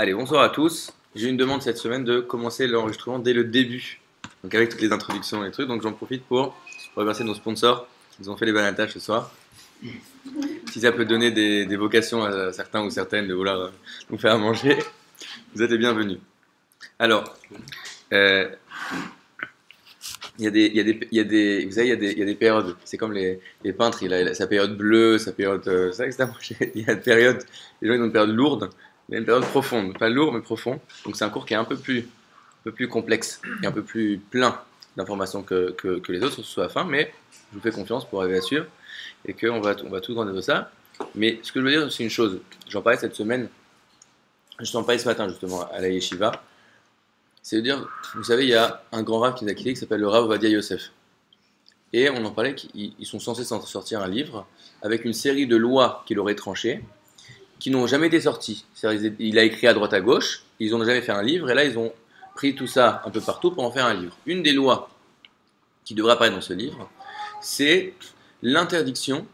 Allez, bonsoir à tous. J'ai une demande cette semaine de commencer l'enregistrement dès le début. Donc avec toutes les introductions et les trucs. Donc j'en profite pour remercier nos sponsors qui nous ont fait les bonnes tâches ce soir. Si ça peut donner des vocations à certains ou certaines de vouloir nous faire manger, vous êtes les bienvenus. Alors, il y a des périodes. C'est comme les peintres, il a sa période bleue, sa période. Ça, etc. Il y a une période, les gens ils ont une période lourde, il y a une période profonde. Pas lourd, mais profond. Donc c'est un cours qui est un peu plus complexe et un peu plus plein d'informations que les autres, surtout à la fin. Mais je vous fais confiance pour arriver à suivre et qu'on va tout grandir de ça. Mais ce que je veux dire, c'est une chose. J'en parlais cette semaine, je t'en parlais ce matin justement à la Yeshiva. C'est de dire, vous savez, il y a un grand rav qui nous a quitté qui s'appelle le Rav Ovadia Yosef. Et on en parlait qu'ils sont censés sortir un livre avec une série de lois qu'il aurait tranchées qui n'ont jamais été sorties. Il a écrit à droite à gauche, ils n'ont jamais fait un livre, et là ils ont pris tout ça un peu partout pour en faire un livre. Une des lois qui devrait apparaître dans ce livre, c'est l'interdiction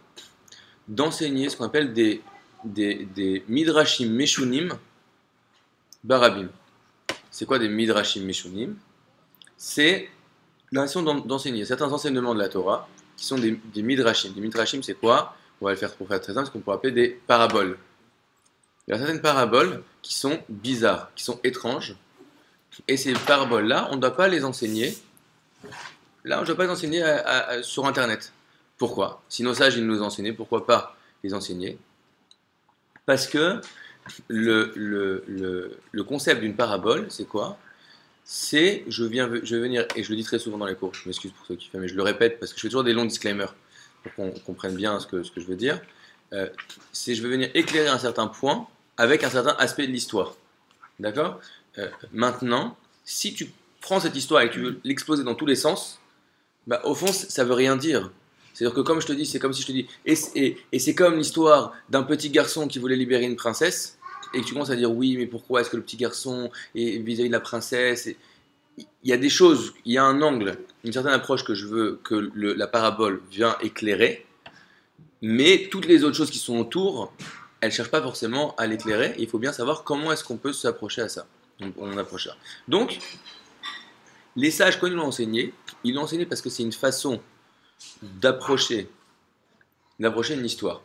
d'enseigner ce qu'on appelle des midrashim meshunim barabim. C'est quoi des midrashim meshunim? C'est l'intention d'enseigner certains enseignements de la Torah qui sont des midrashim. Des midrashim, c'est quoi? On va le faire pour faire très simple, ce qu'on pourrait appeler des paraboles. Il y a certaines paraboles qui sont bizarres, qui sont étranges. Et ces paraboles-là, on ne doit pas les enseigner. Là, on ne doit pas les enseigner sur Internet. Pourquoi? Si nos sages ils nous enseignaient, pourquoi pas les enseigner? Parce que le concept d'une parabole, c'est quoi? C'est, je vais venir, et je le dis très souvent dans les cours, je m'excuse pour ceux qui font, mais je le répète parce que je fais toujours des longs disclaimers pour qu'on comprenne bien ce que je veux dire. C'est, je vais venir éclairer un certain point avec un certain aspect de l'histoire. D'accord? Maintenant, si tu prends cette histoire et que tu veux l'exposer dans tous les sens, bah, au fond, ça veut rien dire. C'est-à-dire que comme je te dis, c'est comme si je te dis, et c'est comme l'histoire d'un petit garçon qui voulait libérer une princesse, et que tu commences à dire oui, mais pourquoi est-ce que le petit garçon est vis-à-vis de la princesse? Il y a des choses, il y a un angle, une certaine approche que je veux que la parabole vient éclairer, mais toutes les autres choses qui sont autour, elles ne cherchent pas forcément à l'éclairer, et il faut bien savoir comment est-ce qu'on peut s'approcher à ça. On approche ça. Donc, les sages, quand ils l'ont enseigné parce que c'est une façon d'approcher une histoire.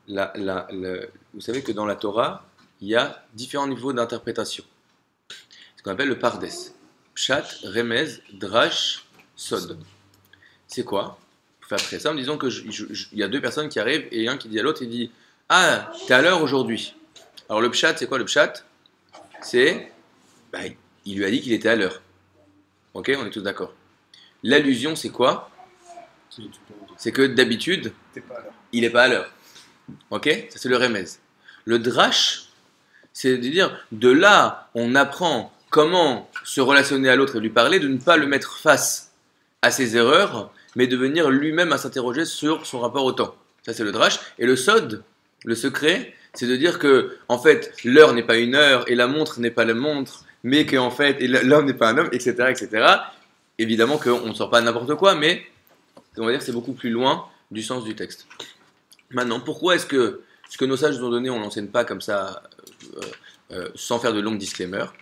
Vous savez que dans la Torah, il y a différents niveaux d'interprétation. Ce qu'on appelle le pardes. Pshat, remez, drash, sod. C'est quoi? Pour faire très simple, disons qu'il y a deux personnes qui arrivent et un qui dit à l'autre, il dit « Ah, t'es à l'heure aujourd'hui ». Alors le pshat, c'est quoi le pshat? C'est, il lui a dit qu'il était à l'heure. Ok, on est tous d'accord. L'allusion, c'est quoi? C'est que d'habitude, il n'est pas à l'heure. Ok, ça c'est le remez. Le drash, c'est de dire, de là, on apprend comment se relationner à l'autre et lui parler, de ne pas le mettre face à ses erreurs, mais de venir lui-même à s'interroger sur son rapport au temps. Ça c'est le drash. Et le sod, le secret, c'est de dire que, en fait, l'heure n'est pas une heure et la montre n'est pas la montre, mais qu'en fait, l'homme n'est pas un homme, etc., etc. Évidemment qu'on ne sort pas n'importe quoi, mais on va dire que c'est beaucoup plus loin du sens du texte. Maintenant, pourquoi est-ce que ce que nos sages nous ont donné, on ne l'enseigne pas comme ça, sans faire de longs disclaimers?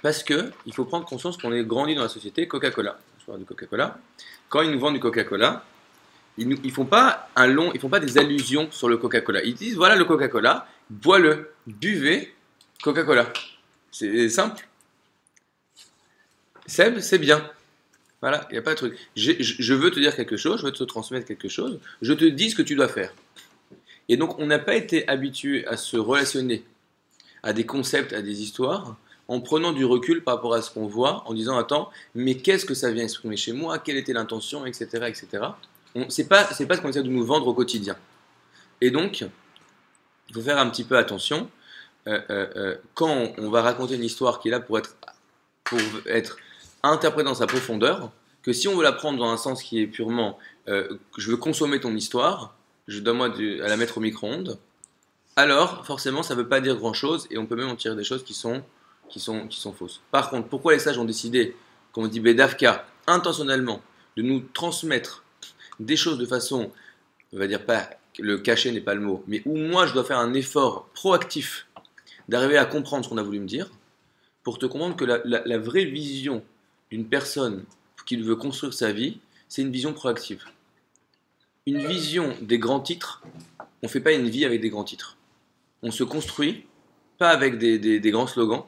Parce qu'il faut prendre conscience qu'on est grandi dans la société Coca-Cola. Je parle du Coca-Cola. Quand ils nous vendent du Coca-Cola, ils font pas des allusions sur le Coca-Cola. Ils disent voilà le Coca-Cola, bois-le, buvez Coca-Cola. C'est simple. Seb, c'est bien. Voilà, il n'y a pas de truc. Je veux te dire quelque chose, je veux te transmettre quelque chose, je te dis ce que tu dois faire. Et donc, on n'a pas été habitué à se relationner à des concepts, à des histoires, en prenant du recul par rapport à ce qu'on voit, en disant attends, mais qu'est-ce que ça vient exprimer chez moi, quelle était l'intention, etc., etc. C'est pas ce qu'on essaie de nous vendre au quotidien. Et donc, il faut faire un petit peu attention quand on va raconter une histoire qui est là pour être interprétée dans sa profondeur, que si on veut la prendre dans un sens qui est purement je veux consommer ton histoire, je dois moi à la mettre au micro-ondes, alors forcément ça ne veut pas dire grand-chose et on peut même en tirer des choses qui sont fausses. Par contre, pourquoi les sages ont décidé, comme on dit Bedavka, intentionnellement, de nous transmettre des choses de façon, on va dire pas, le cacher n'est pas le mot, mais où moi je dois faire un effort proactif d'arriver à comprendre ce qu'on a voulu me dire, pour te comprendre que la vraie vision d'une personne qui veut construire sa vie, c'est une vision proactive. Une vision des grands titres, on ne fait pas une vie avec des grands titres. On se construit, pas avec des grands slogans,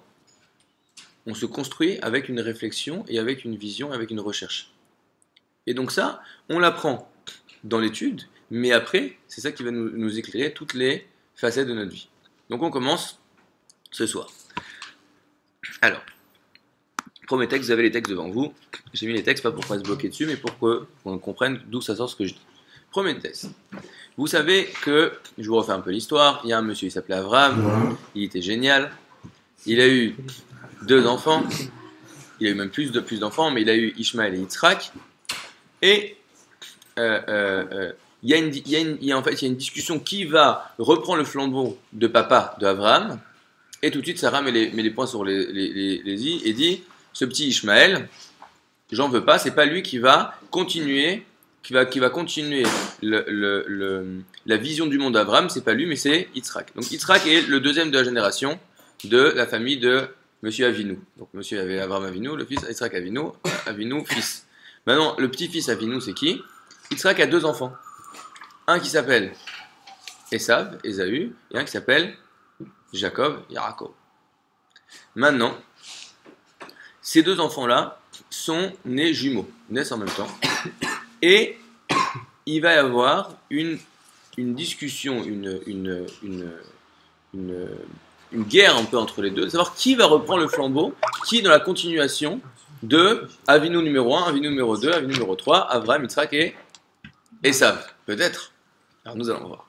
on se construit avec une réflexion et avec une vision, avec une recherche. Et donc ça, on l'apprend dans l'étude, mais après, c'est ça qui va nous éclairer toutes les facettes de notre vie. Donc on commence ce soir. Alors, premier texte, vous avez les textes devant vous. J'ai mis les textes pas pour pas se bloquer dessus, mais pour qu'on comprenne d'où ça sort ce que je dis. Premier texte. Vous savez que, je vous refais un peu l'histoire, il y a un monsieur, il s'appelait Abraham, il était génial, il a eu 2 enfants, il a eu même plus d'enfants, mais il a eu Ishmaël et Yitzhak, et il y a une discussion qui va reprendre le flambeau de papa de Abraham, et tout de suite Sarah met les points sur les i et dit, ce petit Ishmaël, j'en veux pas, c'est pas lui qui va continuer la vision du monde d'Abraham, c'est pas lui, mais c'est Yitzhak. Donc Yitzhak est le deuxième de la génération de la famille de Monsieur Avinu. Donc Monsieur avait Abraham Avinu, le fils Yitzhak Avinu, Avinu fils. Maintenant, le petit-fils Avinu, c'est qui? Yitzhak a 2 enfants. Un qui s'appelle Esav, Ésaü, et un qui s'appelle Jacob, Yaakov. Maintenant, ces 2 enfants-là sont nés jumeaux, naissent en même temps. Et il va y avoir une discussion, une guerre un peu entre les deux, de savoir qui va reprendre le flambeau, qui est dans la continuation de Avinu numéro 1, Avinu numéro 2, Avinu numéro 3, Avraham, Yitzhak et Esav. Peut-être. Alors nous allons voir.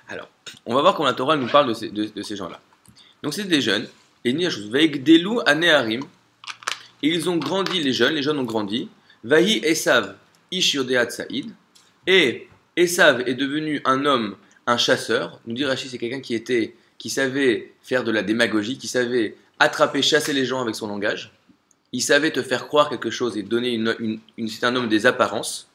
Alors, on va voir comment la Torah nous parle de ces gens-là. Donc c'est des jeunes, et Niyashus, Veikdelu Aneharim, et ils ont grandi, les jeunes ont grandi, Vahi Esav, Ish Yodeat Saïd, et Esav est devenu un homme, un chasseur. Nous dit Rashi, c'est quelqu'un qui savait faire de la démagogie, qui savait attraper, chasser les gens avec son langage. Il savait te faire croire quelque chose et donner c'est un homme des apparences.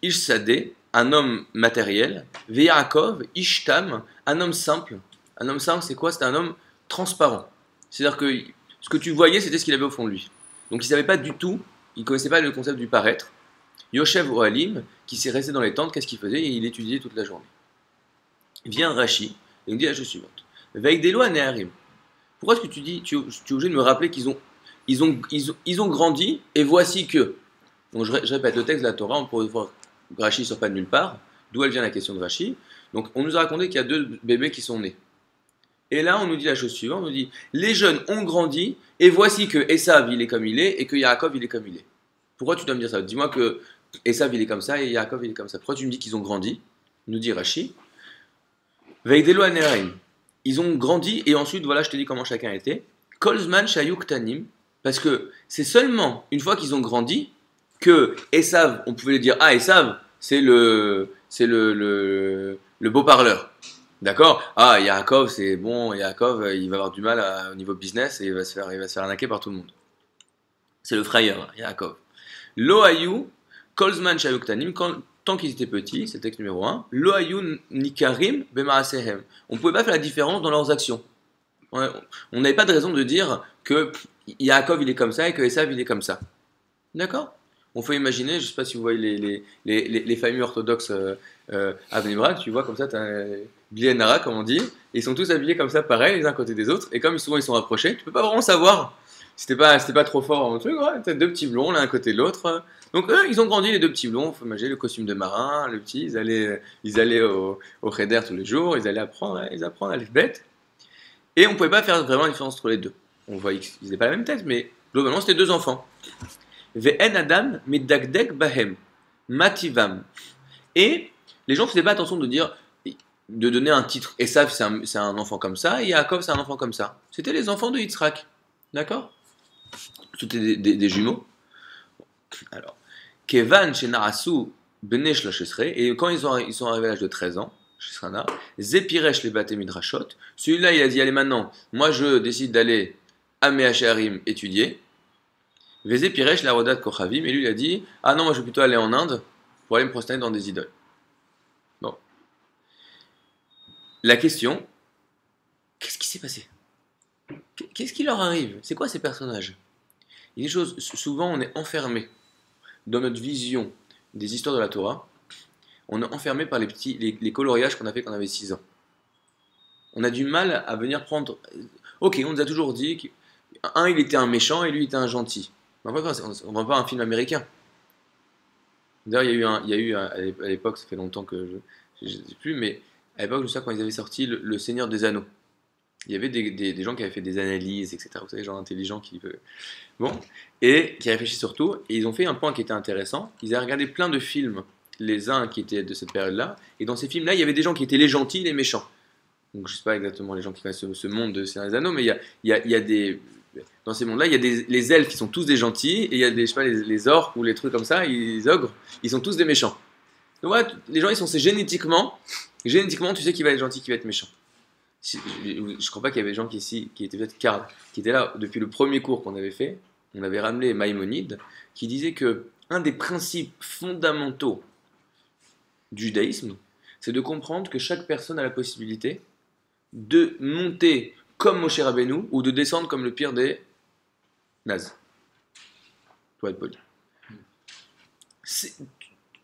Ish Sadeh, un homme matériel. Ve'Yaakov, Ish Tam, un homme simple. Un homme simple, c'est quoi? C'est un homme transparent. C'est-à-dire que ce que tu voyais, c'était ce qu'il avait au fond de lui. Donc il ne savait pas du tout. Il ne connaissait pas le concept du paraître. Yoshev Ohalim, qui s'est resté dans les tentes, qu'est-ce qu'il faisait? Il étudiait toute la journée. Vient Rashi, et il me dit la chose suivante. Veik des lois Neharim. Pourquoi est-ce que tu dis, tu es obligé de me rappeler qu'ils ont grandi, et voici que. Donc je répète, le texte de la Torah, on pourrait voir Rashi ne sort pas de nulle part, d'où elle vient la question de Rashi. Donc on nous a raconté qu'il y a 2 bébés qui sont nés. Et là, on nous dit la chose suivante, on nous dit, les jeunes ont grandi, et voici que Esav, il est comme il est, et que Yaakov, il est comme il est. Pourquoi tu dois me dire ça? Dis-moi que Esav, il est comme ça, et Yaakov, il est comme ça. Pourquoi tu me dis qu'ils ont grandi? Nous dit Rashi. Veidelo Aneharim. Ils ont grandi, et ensuite, voilà, je te dis comment chacun était. Kolzman Shayuk Tanim, parce que c'est seulement une fois qu'ils ont grandi, que Esav, on pouvait lui dire, ah, Esav, c'est le beau parleur. D'accord? Ah, Yaakov, c'est bon, Yaakov, il va avoir du mal au niveau business et il va se faire arnaquer par tout le monde. C'est le frayeur, Yaakov. Loayu, Kolzman Shayuktanim, tant qu'ils étaient petits, c'est le texte numéro 1, Loayu Nikarim Bemaasehem. On ne pouvait pas faire la différence dans leurs actions. On n'avait pas de raison de dire que Yaakov il est comme ça et que Esav il est comme ça. D'accord? On peut imaginer, je ne sais pas si vous voyez les familles orthodoxes à Bnei Brak, tu vois comme ça, tu as Bli Nara, comme on dit, et ils sont tous habillés comme ça, pareil, les uns à côté des autres, et comme souvent ils sont rapprochés, tu ne peux pas vraiment savoir. C'était pas trop fort en truc, ouais, t'as 2 petits blonds l'un à côté de l'autre. Donc eux, ils ont grandi, les 2 petits blonds, faut imaginer le costume de marin, le petit, ils allaient au cheder tous les jours, ils allaient apprendre à les bêtes. Et on ne pouvait pas faire vraiment la différence entre les deux. On voyait qu'ils n'avaient pas la même tête, mais globalement c'était 2 enfants. Ve'en adam medakdek bahem mativam. Et les gens ne faisaient pas attention de donner un titre. Esav, c'est un enfant comme ça, et Yaakov, c'est un enfant comme ça. C'était les enfants de Yitzhak. D'accord? C'était des jumeaux. Alors, Kevan chez Narasu Bene Shlashesre, et quand ils sont arrivés à l'âge de 13 ans, chez Srana, Zepiresh les Bate Midrashot, celui-là il a dit, allez maintenant, moi je décide d'aller à Mehacharim étudier. Vezé Piresh la Rodat Kochavim, et lui il a dit, ah non, moi je vais plutôt aller en Inde pour aller me prosterner dans des idoles. Bon. La question, passé? Qu'est-ce qui leur arrive? C'est quoi ces personnages? Il y a des choses, souvent on est enfermé dans notre vision des histoires de la Torah, on est enfermé par les coloriages qu'on a fait quand on avait 6 ans. On a du mal à venir prendre. Ok, on nous a toujours dit qu'un il était un méchant et lui il était un gentil. Mais en fait, on ne voit pas un film américain. D'ailleurs, à l'époque, ça fait longtemps que je ne sais plus, mais à l'époque, je sais quand ils avaient sorti le Seigneur des Anneaux. Il y avait des gens qui avaient fait des analyses, etc. Vous savez, gens intelligents qui. Bon, et qui réfléchissent surtout. Et ils ont fait un point qui était intéressant. Ils avaient regardé plein de films, les uns qui étaient de cette période-là. Et dans ces films-là, il y avait des gens qui étaient les gentils et les méchants. Donc, je ne sais pas exactement les gens qui connaissent ce monde de Seigneur des Anneaux, mais il y a des. Dans ces mondes-là, il y a les elfes qui sont tous des gentils, et il y a je sais pas, les orques ou les trucs comme ça, les ogres, ils sont tous des méchants. Donc voilà, les gens, c'est génétiquement, tu sais qui va être gentil, qui va être méchant. Je ne crois pas qu'il y avait des gens qui étaient peut-être qui étaient là depuis le premier cours qu'on avait fait. On avait ramené Maïmonide, qui disait que un des principes fondamentaux du judaïsme, c'est de comprendre que chaque personne a la possibilité de monter comme Moshe Rabbeinu ou de descendre comme le pire des nazes. Pour être poli.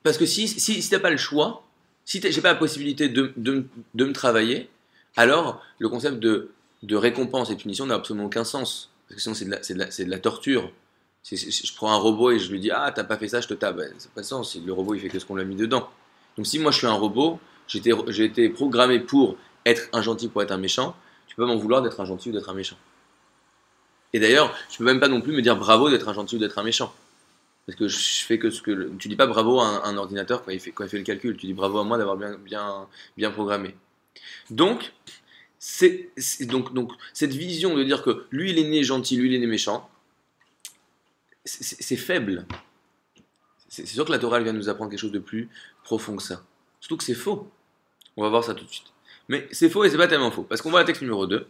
Parce que si tu n'as pas le choix, si j'ai pas la possibilité de me travailler, alors le concept de récompense et de punition n'a absolument aucun sens. Parce que sinon c'est de la torture. Je prends un robot et je lui dis ah t'as pas fait ça, je te tape. Ça n'a pas de sens. Le robot il fait que ce qu'on lui a mis dedans. Donc si moi je suis un robot, j'ai été programmé pour être un gentil, pour être un méchant, tu peux pas m'en vouloir d'être un gentil ou d'être un méchant. Et d'ailleurs, je peux même pas non plus me dire bravo d'être un gentil ou d'être un méchant. Parce que je fais que ce que. Tu dis pas bravo à un ordinateur quand il fait le calcul, tu dis bravo à moi d'avoir bien programmé. Donc, donc, cette vision de dire que lui il est né gentil, lui il est né méchant, c'est faible. C'est sûr que la Torah elle vient nous apprendre quelque chose de plus profond que ça. Surtout que c'est faux. On va voir ça tout de suite. Mais c'est faux et c'est pas tellement faux. Parce qu'on voit le texte numéro 2.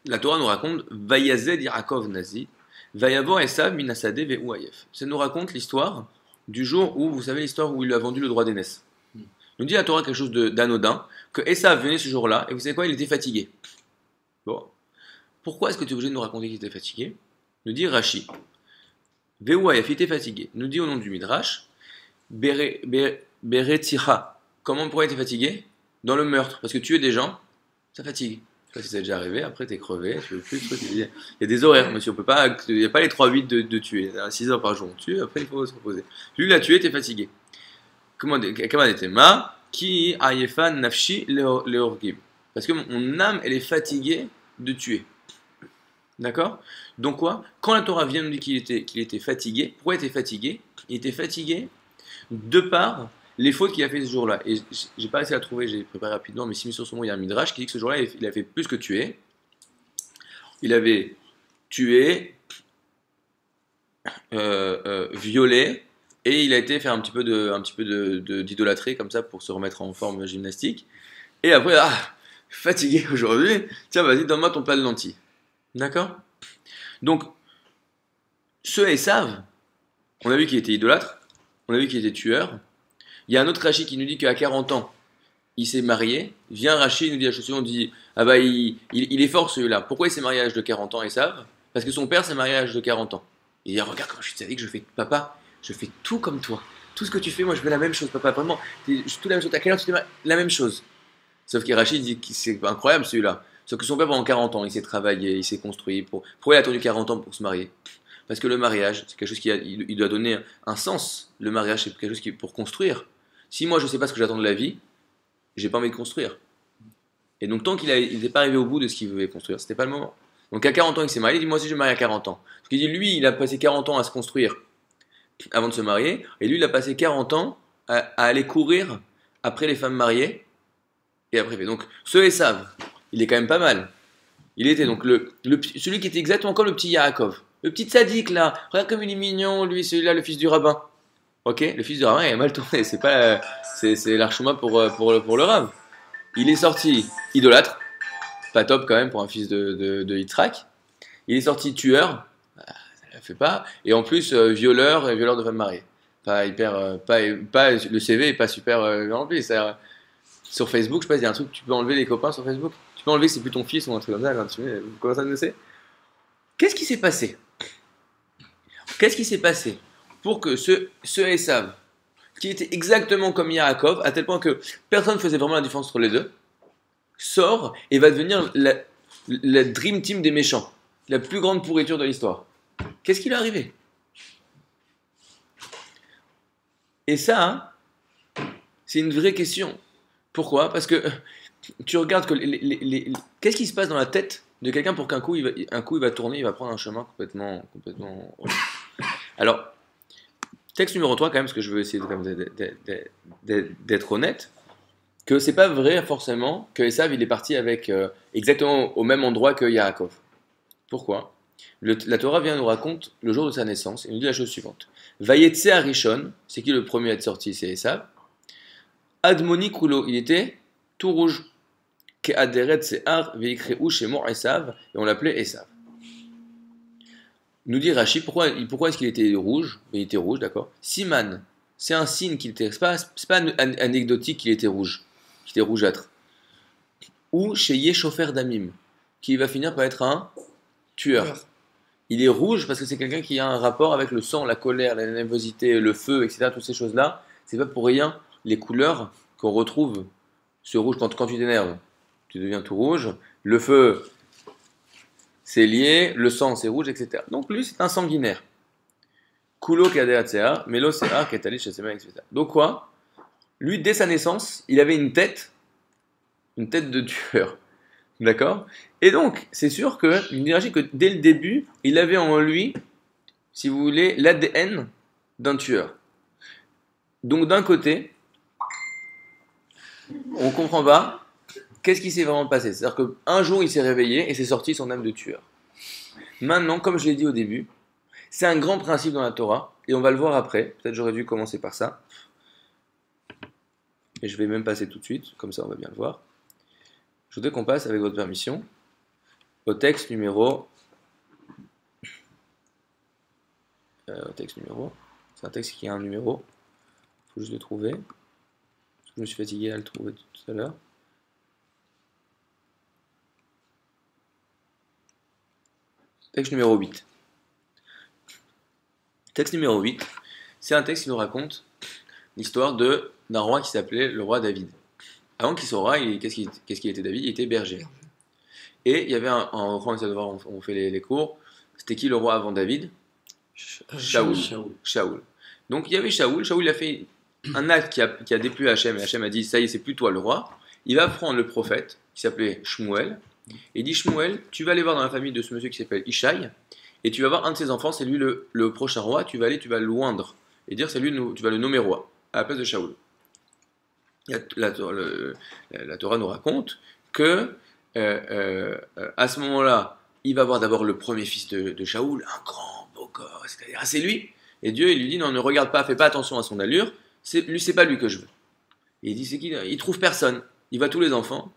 La Torah nous raconte Vayazed Yaakov Nazi, Vayavor Esav Minasade Ve'uayef. Ça nous raconte l'histoire du jour où, vous savez l'histoire où il a vendu le droit d'aînesse. Nous dit la Torah quelque chose d'anodin, que Esav venait ce jour-là, et vous savez quoi, il était fatigué. Bon. Pourquoi est-ce que tu es obligé de nous raconter qu'il était fatigué? Nous dit Rashi. Ve'uayef, il était fatigué. Nous dit au nom du Midrash, Beretira. Pourquoi il était fatigué? Dans le meurtre. Parce que tuer des gens, ça fatigue. Je sais pas si ça est déjà arrivé, après t'es crevé, tu veux plus, il y a des horaires, monsieur, il n'y a pas les 3-8 de tuer, à 6 heures par jour on tue, après il faut se reposer. Lui, il a tué, t'es fatigué. Comment était ma qui ayefan nafshi leorgib. Parce que mon âme, elle est fatiguée de tuer. D'accord? Donc quoi? Quand la Torah vient nous dire qu'il était fatigué, pourquoi il était fatigué? Il était fatigué de par les fautes qu'il a fait ce jour-là. Et j'ai pas réussi à trouver, j'ai préparé rapidement, mais si mis sur son nom, il y a un midrash qui dit que ce jour-là, il a fait plus que tuer. Il avait tué, violé, et il a été faire un petit peu d'idolâtrie comme ça pour se remettre en forme gymnastique. Et après, fatigué aujourd'hui, tiens, vas-y, donne-moi ton plat de lentilles. D'accord? Donc, ce Esav, on a vu qu'il était idolâtre, on a vu qu'il était tueur. Il y a un autre Rashi qui nous dit qu'à 40 ans, il s'est marié. Vient Rashi, il nous dit la chose suivante, on dit ah bah il est fort celui-là. Pourquoi il s'est marié à l'âge de 40 ans, Esav? Parce que son père s'est marié à l'âge de 40 ans. Il dit regarde comment je suis sadique, papa, je fais tout comme toi. Tout ce que tu fais, moi je fais la même chose, papa, vraiment. Tout la même chose, à quelle heure tu fais la même chose? Sauf que Rashi dit que c'est incroyable celui-là. Sauf que son père pendant 40 ans, il s'est travaillé, il s'est construit. Pourquoi il a attendu 40 ans pour se marier? Parce que le mariage, c'est quelque chose il doit donner un sens. Le mariage, c'est quelque chose pour construire. Si moi je ne sais pas ce que j'attends de la vie, j'ai pas envie de construire. Et donc tant qu'il n'était pas arrivé au bout de ce qu'il voulait construire, c'était pas le moment. Donc à 40 ans il s'est marié, il dit moi aussi je vais me marier à 40 ans. Parce qu'il dit lui il a passé 40 ans à se construire avant de se marier, et lui il a passé 40 ans à aller courir après les femmes mariées, et après donc ce Esav, il est quand même pas mal. Il était donc celui qui était exactement comme le petit Yaakov. Le petit sadique là, regarde comme il est mignon, lui celui-là le fils du rabbin. Ok, le fils du rabbin il a mal tourné, c'est l'archuma pour le rab. Il est sorti idolâtre, pas top quand même pour un fils de Yitzhak. Il est sorti tueur, ça ne fait pas, et en plus violeur et violeur de femmes mariées. Pas hyper, pas le CV est pas super rempli. Sur Facebook, je sais pas, il y a un truc, tu peux enlever les copains sur Facebook. Tu peux enlever que c'est plus ton fils ou un truc comme ça quand tu mets, comment ça ne sait. Qu'est-ce qui s'est passé? Qu'est-ce qui s'est passé pour que ce Esav, qui était exactement comme Yaakov, à tel point que personne ne faisait vraiment la différence entre les deux, sort et va devenir la dream team des méchants, la plus grande pourriture de l'histoire. Qu'est-ce qui lui est arrivé? Et ça, c'est une vraie question. Pourquoi? Parce que tu regardes que qu'est-ce qui se passe dans la tête de quelqu'un pour qu'un coup, il va tourner, il va prendre un chemin complètement. Alors, texte numéro 3 quand même, parce que je veux essayer d'être honnête, que c'est pas vrai forcément que Esav il est parti avec exactement au même endroit que Yaakov. Pourquoi? La Torah vient nous raconter le jour de sa naissance et nous dit la chose suivante. Vayetse Arishon, c'est qui le premier à être sorti? C'est Esav. Admoni Kulo, il était tout rouge. Ke'aderet Se'ar ve'ikreu shemo Esav, et on l'appelait Esav. Nous dit Rashi, pourquoi est-ce qu'il était rouge? Il était rouge, d'accord. Siman, c'est un signe qu'il était, c'est pas anecdotique qu'il était rouge, qu'il était rougeâtre. Ou chez Yeshofer Damim, qui va finir par être un tueur. Il est rouge parce que c'est quelqu'un qui a un rapport avec le sang, la colère, la nervosité, le feu, etc. Toutes ces choses-là, c'est pas pour rien les couleurs qu'on retrouve. Ce rouge, quand tu t'énerves, tu deviens tout rouge. Le feu, c'est lié. Le sang, c'est rouge, etc. Donc lui, c'est un sanguinaire. Kulo kadeatsea, melo se'ar ketali shesema, etc. Donc quoi? Lui, dès sa naissance, il avait une tête de tueur. D'accord? Et donc, c'est sûr que, j'imagine que dès le début, il avait en lui, si vous voulez, l'ADN d'un tueur. Donc, d'un côté, on comprend pas qu'est-ce qui s'est vraiment passé. C'est-à-dire qu'un jour, il s'est réveillé et c'est sorti son âme de tueur. Maintenant, comme je l'ai dit au début, c'est un grand principe dans la Torah, et on va le voir après. Peut-être j'aurais dû commencer par ça. Et je vais même passer tout de suite, comme ça on va bien le voir. Je voudrais qu'on passe, avec votre permission, au texte numéro. C'est un texte qui a un numéro. Il faut juste le trouver. Parce que je me suis fatigué à le trouver tout à l'heure. Texte numéro 8. Texte numéro 8, c'est un texte qui nous raconte l'histoire d'un roi qui s'appelait le roi David. Avant qu'il soit roi, qu'est-ce qu'il était David? Il était berger. Et il y avait un roi, on fait les cours. C'était qui le roi avant David? Shaoul. Donc il y avait Shaoul. Shaoul il a fait un acte qui a déplu Hachem. Et Hachem a dit, ça y est, c'est plus toi le roi. Il va prendre le prophète qui s'appelait Shmuel. Et il dit, Shmuel, tu vas aller voir dans la famille de ce monsieur qui s'appelle Ishaï. Et tu vas voir un de ses enfants, c'est lui le prochain roi. Tu vas l'oindre. Et dire, c'est lui, tu vas le nommer roi. À la place de Shaoul. La Torah nous raconte que à ce moment-là, il va voir d'abord le premier fils de Shaoul, un grand beau gosse, c'est lui. Et Dieu il lui dit non, ne regarde pas, fais pas attention à son allure, c'est pas lui que je veux. Et il dit c'est qui? Il trouve personne. Il voit tous les enfants.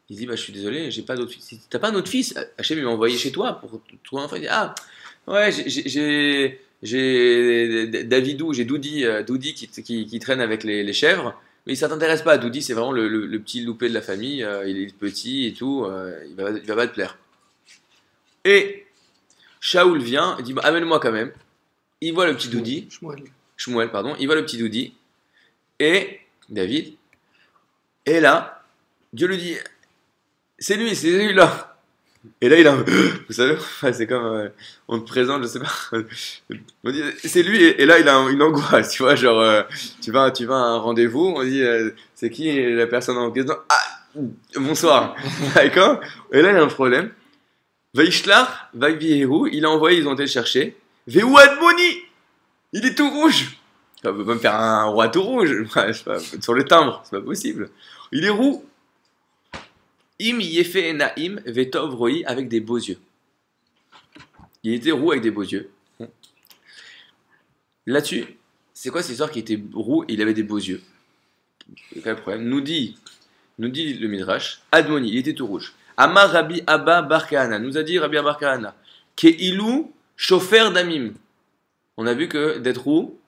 Il dit bah je suis désolé, j'ai pas d'autre fils. T'as pas un autre fils? Hachem il m'a envoyé chez toi pour trouver un enfant. Il dit ah ouais j'ai Davidou, j'ai Doudi qui traîne avec les chèvres. Mais ça t'intéresse pas, Doudi, c'est vraiment le petit loupé de la famille, il est petit et tout, il va pas te plaire. Et Shaoul vient, il dit, bah, amène-moi quand même. Il voit le petit Doudi, Shmuel, pardon, il voit le petit Doudi, et David, et là, Dieu lui dit, c'est lui, c'est celui-là. Et là, il a, vous savez, c'est comme, on te présente, je sais pas, on dit, c'est lui, et là, il a une angoisse, tu vois, genre, tu vas à un rendez-vous, on dit, c'est qui la personne en question? Ah, bonsoir, d'accord? Et là, il y a un problème. Vaishlar, Vaiviehu, il a envoyé, ils ont été le chercher. Veuad Boni, il est tout rouge. On peut pas me faire un roi tout rouge, je sais pas, sur le timbre, c'est pas possible. Il est roux. Im Yefe Naim Vetov Roi avec des beaux yeux. Il était roux avec des beaux yeux. Là-dessus, c'est quoi cette histoire qui était roux et il avait des beaux yeux? Quel problème? Nous dit le Midrash, Admoni, il était tout rouge. Amar Rabbi Abba Bar Kahana, nous a dit Rabbi Abba Bar Kahana, Ke'ilu Shofer Damim. On a vu que d'être roux,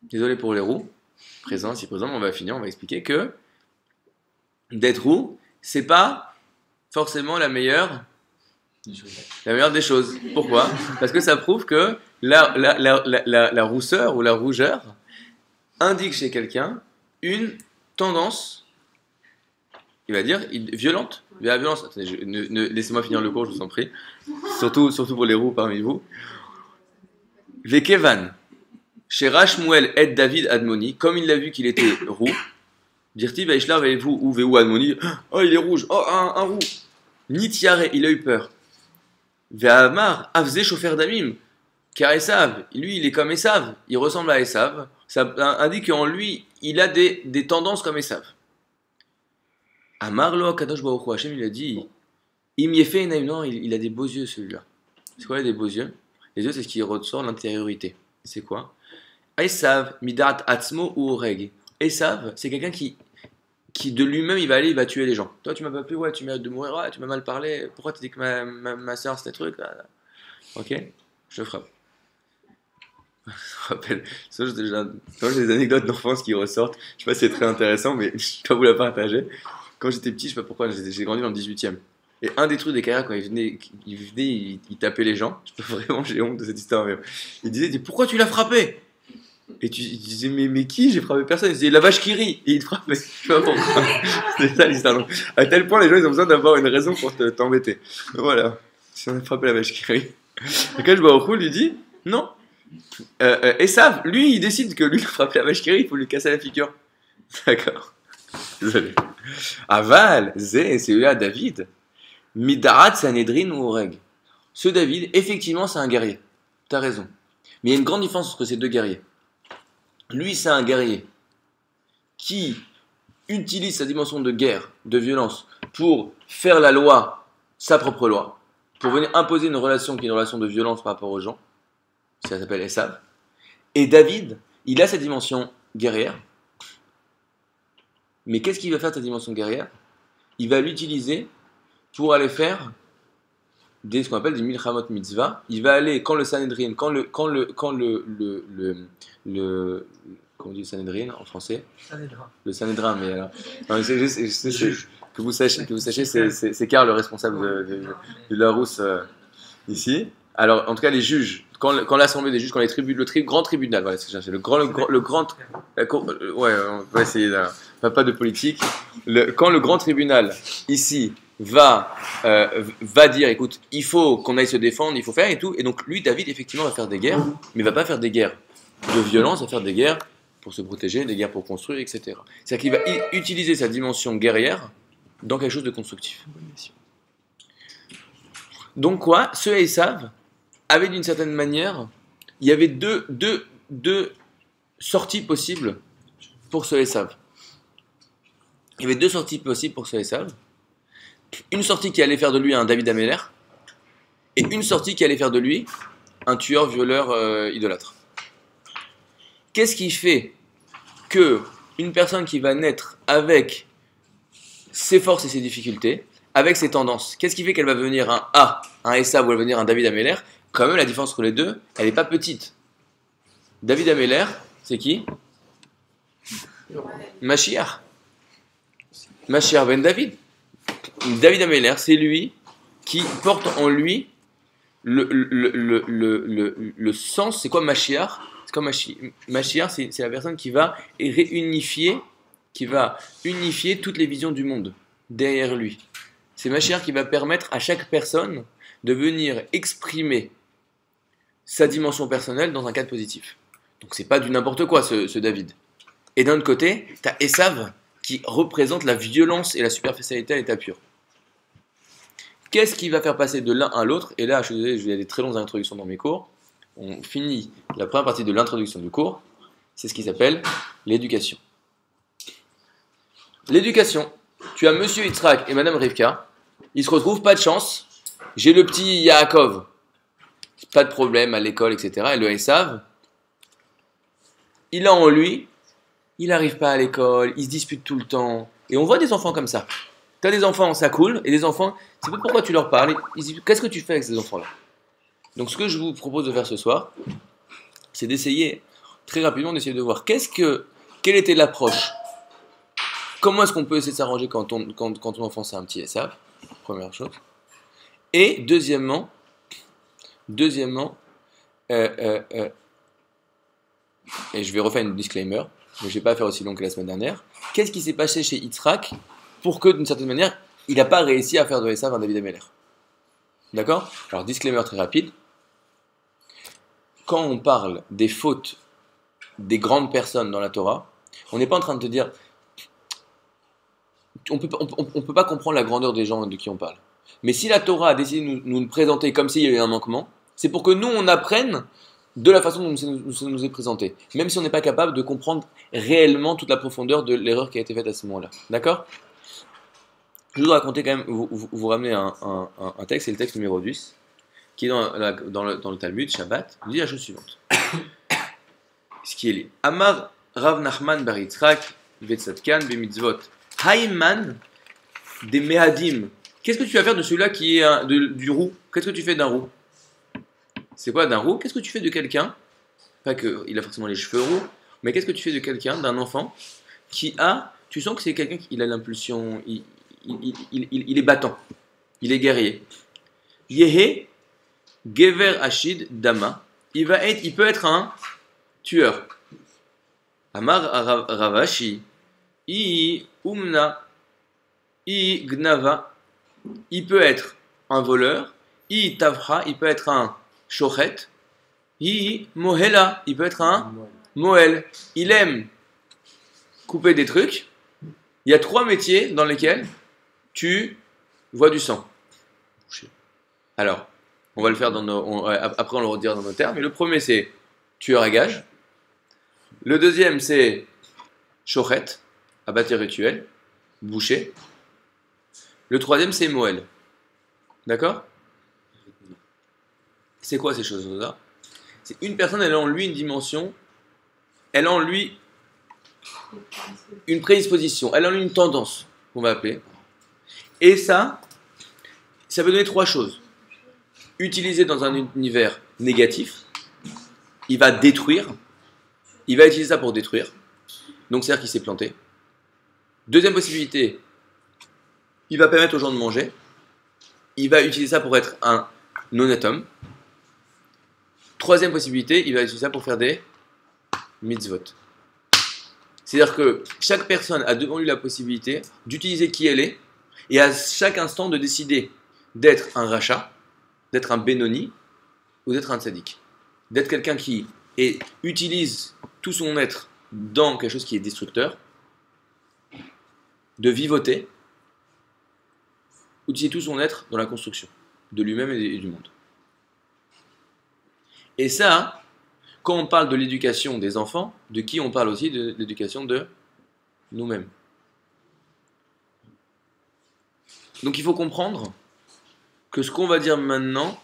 désolé pour les roux, présent, si présent, on va finir, on va expliquer que d'être roux, c'est pas forcément la meilleure des choses. Pourquoi? Parce que ça prouve que la rousseur ou la rougeur indique chez quelqu'un une tendance, il va dire, violente. La violence. Attendez, laissez-moi finir le cours, je vous en prie. Surtout pour les roux parmi vous. Vekevan, chez Rashmuel et David Admoni, comme il l'a vu qu'il était roux, Dirti Vaishlar vous ou Veu Admoni, oh il est rouge, oh un roux. Nitiare, il a eu peur. Ve'amar, Avze Shofer Damim, car Esav, lui il est comme Esav, il ressemble à Esav, ça indique qu'en lui il a des tendances comme Esav. Amar lo Kadosh Baruch Hu, Hashem il a dit, Im Yefe Enaim, non, il a des beaux yeux celui-là. C'est quoi des beaux yeux? Les yeux c'est ce qui ressort l'intériorité. C'est quoi? Esav, Midat Atzmo ou Oreg. Esav, c'est quelqu'un qui de lui-même il va aller, il va tuer les gens. Toi tu m'as pas plu, ouais, tu mérites de mourir, ouais, tu m'as mal parlé, pourquoi tu dis que ma soeur c'était truc là. Ok, je te frappe. Je me rappelle, j'ai des anecdotes d'enfance qui ressortent, je sais pas si c'est très intéressant, mais je peux vous la partager. Quand j'étais petit, je sais pas pourquoi, j'ai grandi dans le 18e. Et un des trucs des carrières, quand il tapait les gens, vraiment j'ai honte de cette histoire, mais il disait pourquoi tu l'as frappé? Et tu disais, mais qui? J'ai frappé personne. Il disait, la vache qui rit. Et il te frappait. Je sais pas pourquoi. C'est ça l'histoire. Donc, à tel point, les gens, ils ont besoin d'avoir une raison pour t'embêter. Voilà. Si on a frappé la vache qui rit. Et quand je vois Orhul, lui dit, non. Esav, lui, il décide que lui, il a frappé la vache qui rit, il faut lui casser la figure. D'accord. Désolé. Aval, Zé, c'est là David. Midarat, Sanhedrin ou Oreg. Ce David, effectivement, c'est un guerrier. T'as raison. Mais il y a une grande différence entre ces deux guerriers. Lui, c'est un guerrier qui utilise sa dimension de guerre, de violence, pour faire la loi, sa propre loi, pour venir imposer une relation qui est une relation de violence par rapport aux gens. Ça s'appelle Esav. Et David, il a sa dimension guerrière. Mais qu'est-ce qu'il va faire de sa dimension guerrière? Il va l'utiliser pour aller faire ce qu'on appelle des milchamot mitzvah. Il va aller, quand le Sanhedrin, comment on dit le Sanhedrin en français? Sanhedrin. Le Sanhedrin, mais alors. Non, que vous sachiez, c'est Karl, le responsable de la rousse ici. Alors, en tout cas, les juges, quand l'assemblée des juges, quand grand tribunal, voilà, c'est ce que je cherchais, ouais, on va essayer, pas de politique. Quand le grand tribunal, ici, va dire, écoute, il faut qu'on aille se défendre, il faut faire et tout. Et donc, lui, David, effectivement, va faire des guerres, mais il va pas faire des guerres de violence, il va faire des guerres pour se protéger, des guerres pour construire, etc. C'est-à-dire qu'il va utiliser sa dimension guerrière dans quelque chose de constructif. Donc quoi? Ce Esav avait d'une certaine manière, il y avait deux sorties possibles pour ce Esav. Il y avait deux sorties possibles pour ce Esav. Une sortie qui allait faire de lui un David Améler, et une sortie qui allait faire de lui un tueur, violeur, idolâtre. Qu'est-ce qui fait que une personne qui va naître avec ses forces et ses difficultés, avec ses tendances, qu'est-ce qui fait qu'elle va devenir un Esav ou elle va devenir un David Améler? Quand même, la différence entre les deux, elle n'est pas petite. David Améler, c'est qui? Mashiach. Mashiach ben David. David Améler, c'est lui qui porte en lui le sens. C'est quoi Mashiach? C'est quoi Mashiach? C'est la personne qui va réunifier, toutes les visions du monde derrière lui. C'est Mashiach qui va permettre à chaque personne de venir exprimer sa dimension personnelle dans un cadre positif. Donc c'est pas du n'importe quoi ce David. Et d'un autre côté, tu as Esav qui représente la violence et la superficialité à l'état pur. Qu'est-ce qui va faire passer de l'un à l'autre? Et là, je suis désolé, il y a des très longues introductions dans mes cours. On finit la première partie de l'introduction du cours. C'est ce qui s'appelle l'éducation. L'éducation. Tu as Monsieur Yitzhak et Madame Rivka. Ils se retrouvent, pas de chance. J'ai le petit Yaakov. Pas de problème à l'école, etc. Et le Esav, il a en lui, il n'arrive pas à l'école, il se dispute tout le temps. Et on voit des enfants comme ça. Tu as des enfants, ça coule, et des enfants, c'est pas pourquoi tu leur parles. Ils disent, qu'est-ce que tu fais avec ces enfants-là? Donc ce que je vous propose de faire ce soir, c'est d'essayer, très rapidement, d'essayer de voir quelle était l'approche Comment est-ce qu'on peut essayer de s'arranger quand ton enfant c'est un petit Esav? Première chose. Et deuxièmement, et je vais refaire une disclaimer, mais je ne vais pas faire aussi long que la semaine dernière. Qu'est-ce qui s'est passé chez Yitzhak pour que, d'une certaine manière, il n'a pas réussi à faire de Esav un David Ameler? D'accord? Alors, disclaimer très rapide. Quand on parle des fautes des grandes personnes dans la Torah, on n'est pas en train de te dire... On peut pas comprendre la grandeur des gens de qui on parle. Mais si la Torah a décidé de nous présenter comme s'il y avait un manquement, c'est pour que nous, on apprenne de la façon dont ça nous est présenté. Même si on n'est pas capable de comprendre réellement toute la profondeur de l'erreur qui a été faite à ce moment-là. D'accord? Je voudrais raconter quand même, vous ramener un texte, c'est le texte numéro 10, qui est dans le Talmud, Shabbat, il dit la chose suivante. Ce qui est lié. Amar Rav Nachman bar Yitzhak, Vetzatkan, Bemitzvot, Haïman, des Mehadim. Qu'est-ce que tu vas faire de celui-là qui est du roux? Qu'est-ce que tu fais d'un roux? C'est quoi d'un roux? Qu'est-ce que tu fais de quelqu'un? Pas qu'il a forcément les cheveux roux, mais qu'est-ce que tu fais de quelqu'un, d'un enfant, qui a... Tu sens que c'est quelqu'un qui a l'impulsion, il est battant, il est guerrier. Yehe, Gever Ashid Dama, il peut être un tueur. Amar Ravashi, I Umna, I Gnava, il peut être un voleur. I Tavra, il peut être un Shochet. I Mohela, il peut être un Moel. Il aime couper des trucs. Il y a 3 métiers dans lesquels tu vois du sang. Alors, on va le faire après on le redira dans nos termes. Mais le premier c'est tueur à gage. Le deuxième c'est Shochet, abatteur rituel, boucher. Le troisième c'est Moel. D'accord? C'est quoi ces choses-là? C'est une personne, elle a en lui une dimension, elle a en lui une prédisposition, elle a en lui une tendance, qu'on va appeler. Et ça peut donner 3 choses. Utilisé dans un univers négatif, il va détruire, il va utiliser ça pour détruire, donc c'est-à-dire qu'il s'est planté. Deuxième possibilité, il va permettre aux gens de manger, il va utiliser ça pour être un honnête homme. Troisième possibilité, il va utiliser ça pour faire des mitzvot. C'est-à-dire que chaque personne a devant lui la possibilité d'utiliser qui elle est et à chaque instant de décider d'être un rachat, d'être un bénoni ou d'être un tzaddik. D'être quelqu'un qui utilise tout son être dans quelque chose qui est destructeur, de vivoter, ou d'utiliser tout son être dans la construction de lui-même et du monde. Et ça, quand on parle de l'éducation des enfants, de qui on parle aussi? De l'éducation de nous-mêmes. Donc il faut comprendre que ce qu'on va dire maintenant,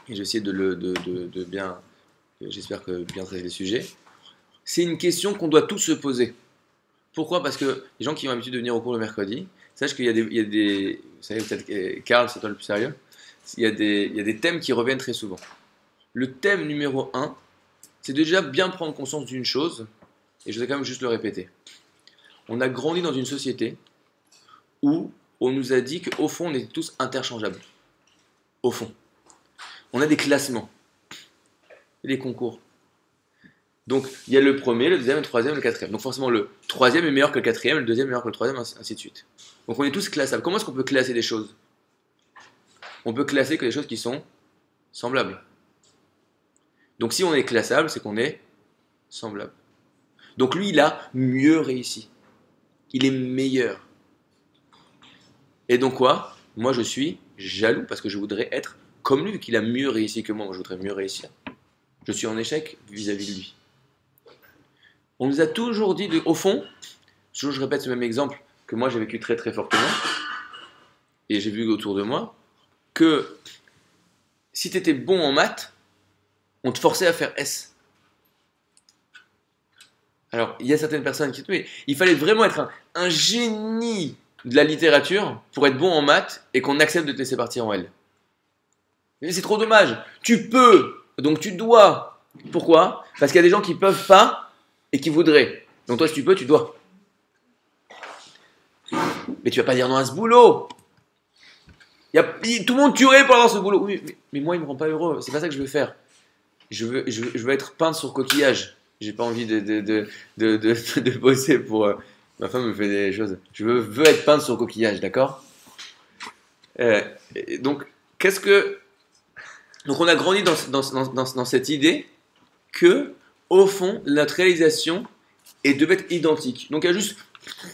et j'essaie de bien, j'espère que bien traiter le sujet, c'est une question qu'on doit tous se poser. Pourquoi? Parce que les gens qui ont l'habitude de venir au cours le mercredi, sachent qu'il y a des vous savez peut-être, Karl, c'est toi le plus sérieux, il y a des thèmes qui reviennent très souvent. Le thème numéro 1, c'est déjà bien prendre conscience d'une chose, et je vais quand même juste le répéter. On a grandi dans une société où on nous a dit qu'au fond, on était tous interchangeables. Au fond. On a des classements, des concours. Donc, il y a le premier, le deuxième, le troisième, le quatrième. Donc forcément, le troisième est meilleur que le quatrième, le deuxième est meilleur que le troisième, ainsi de suite. Donc on est tous classables. Comment est-ce qu'on peut classer des choses? On peut classer que des choses qui sont semblables. Donc si on est classable, c'est qu'on est semblable. Donc lui, il a mieux réussi. Il est meilleur. Et donc quoi? Moi, je suis jaloux parce que je voudrais être comme lui, qu'il a mieux réussi que moi. Moi, je voudrais mieux réussir. Je suis en échec vis-à-vis de lui. On nous a toujours dit, au fond, je répète ce même exemple que moi j'ai vécu très très fortement, et j'ai vu autour de moi, que si tu étais bon en maths, on te forçait à faire S. Alors, il y a certaines personnes qui... Mais il fallait vraiment être un génie de la littérature pour être bon en maths et qu'on accepte de te laisser partir en L. Mais c'est trop dommage. Tu peux, donc tu dois. Pourquoi? Parce qu'il y a des gens qui ne peuvent pas et qui voudraient. Donc toi, si tu peux, tu dois. Mais tu vas pas dire non à ce boulot. Tout le monde tuerait pour avoir ce boulot. Oui, mais moi, il me rend pas heureux. C'est pas ça que je veux faire. Je veux être peintre sur coquillage. J'ai pas envie de bosser pour. Ma femme me fait des choses. Je veux être peintre sur coquillage, d'accord. Donc, qu'est-ce que. Donc, on a grandi dans cette idée que, au fond, notre réalisation devait être identique. Donc, il y a juste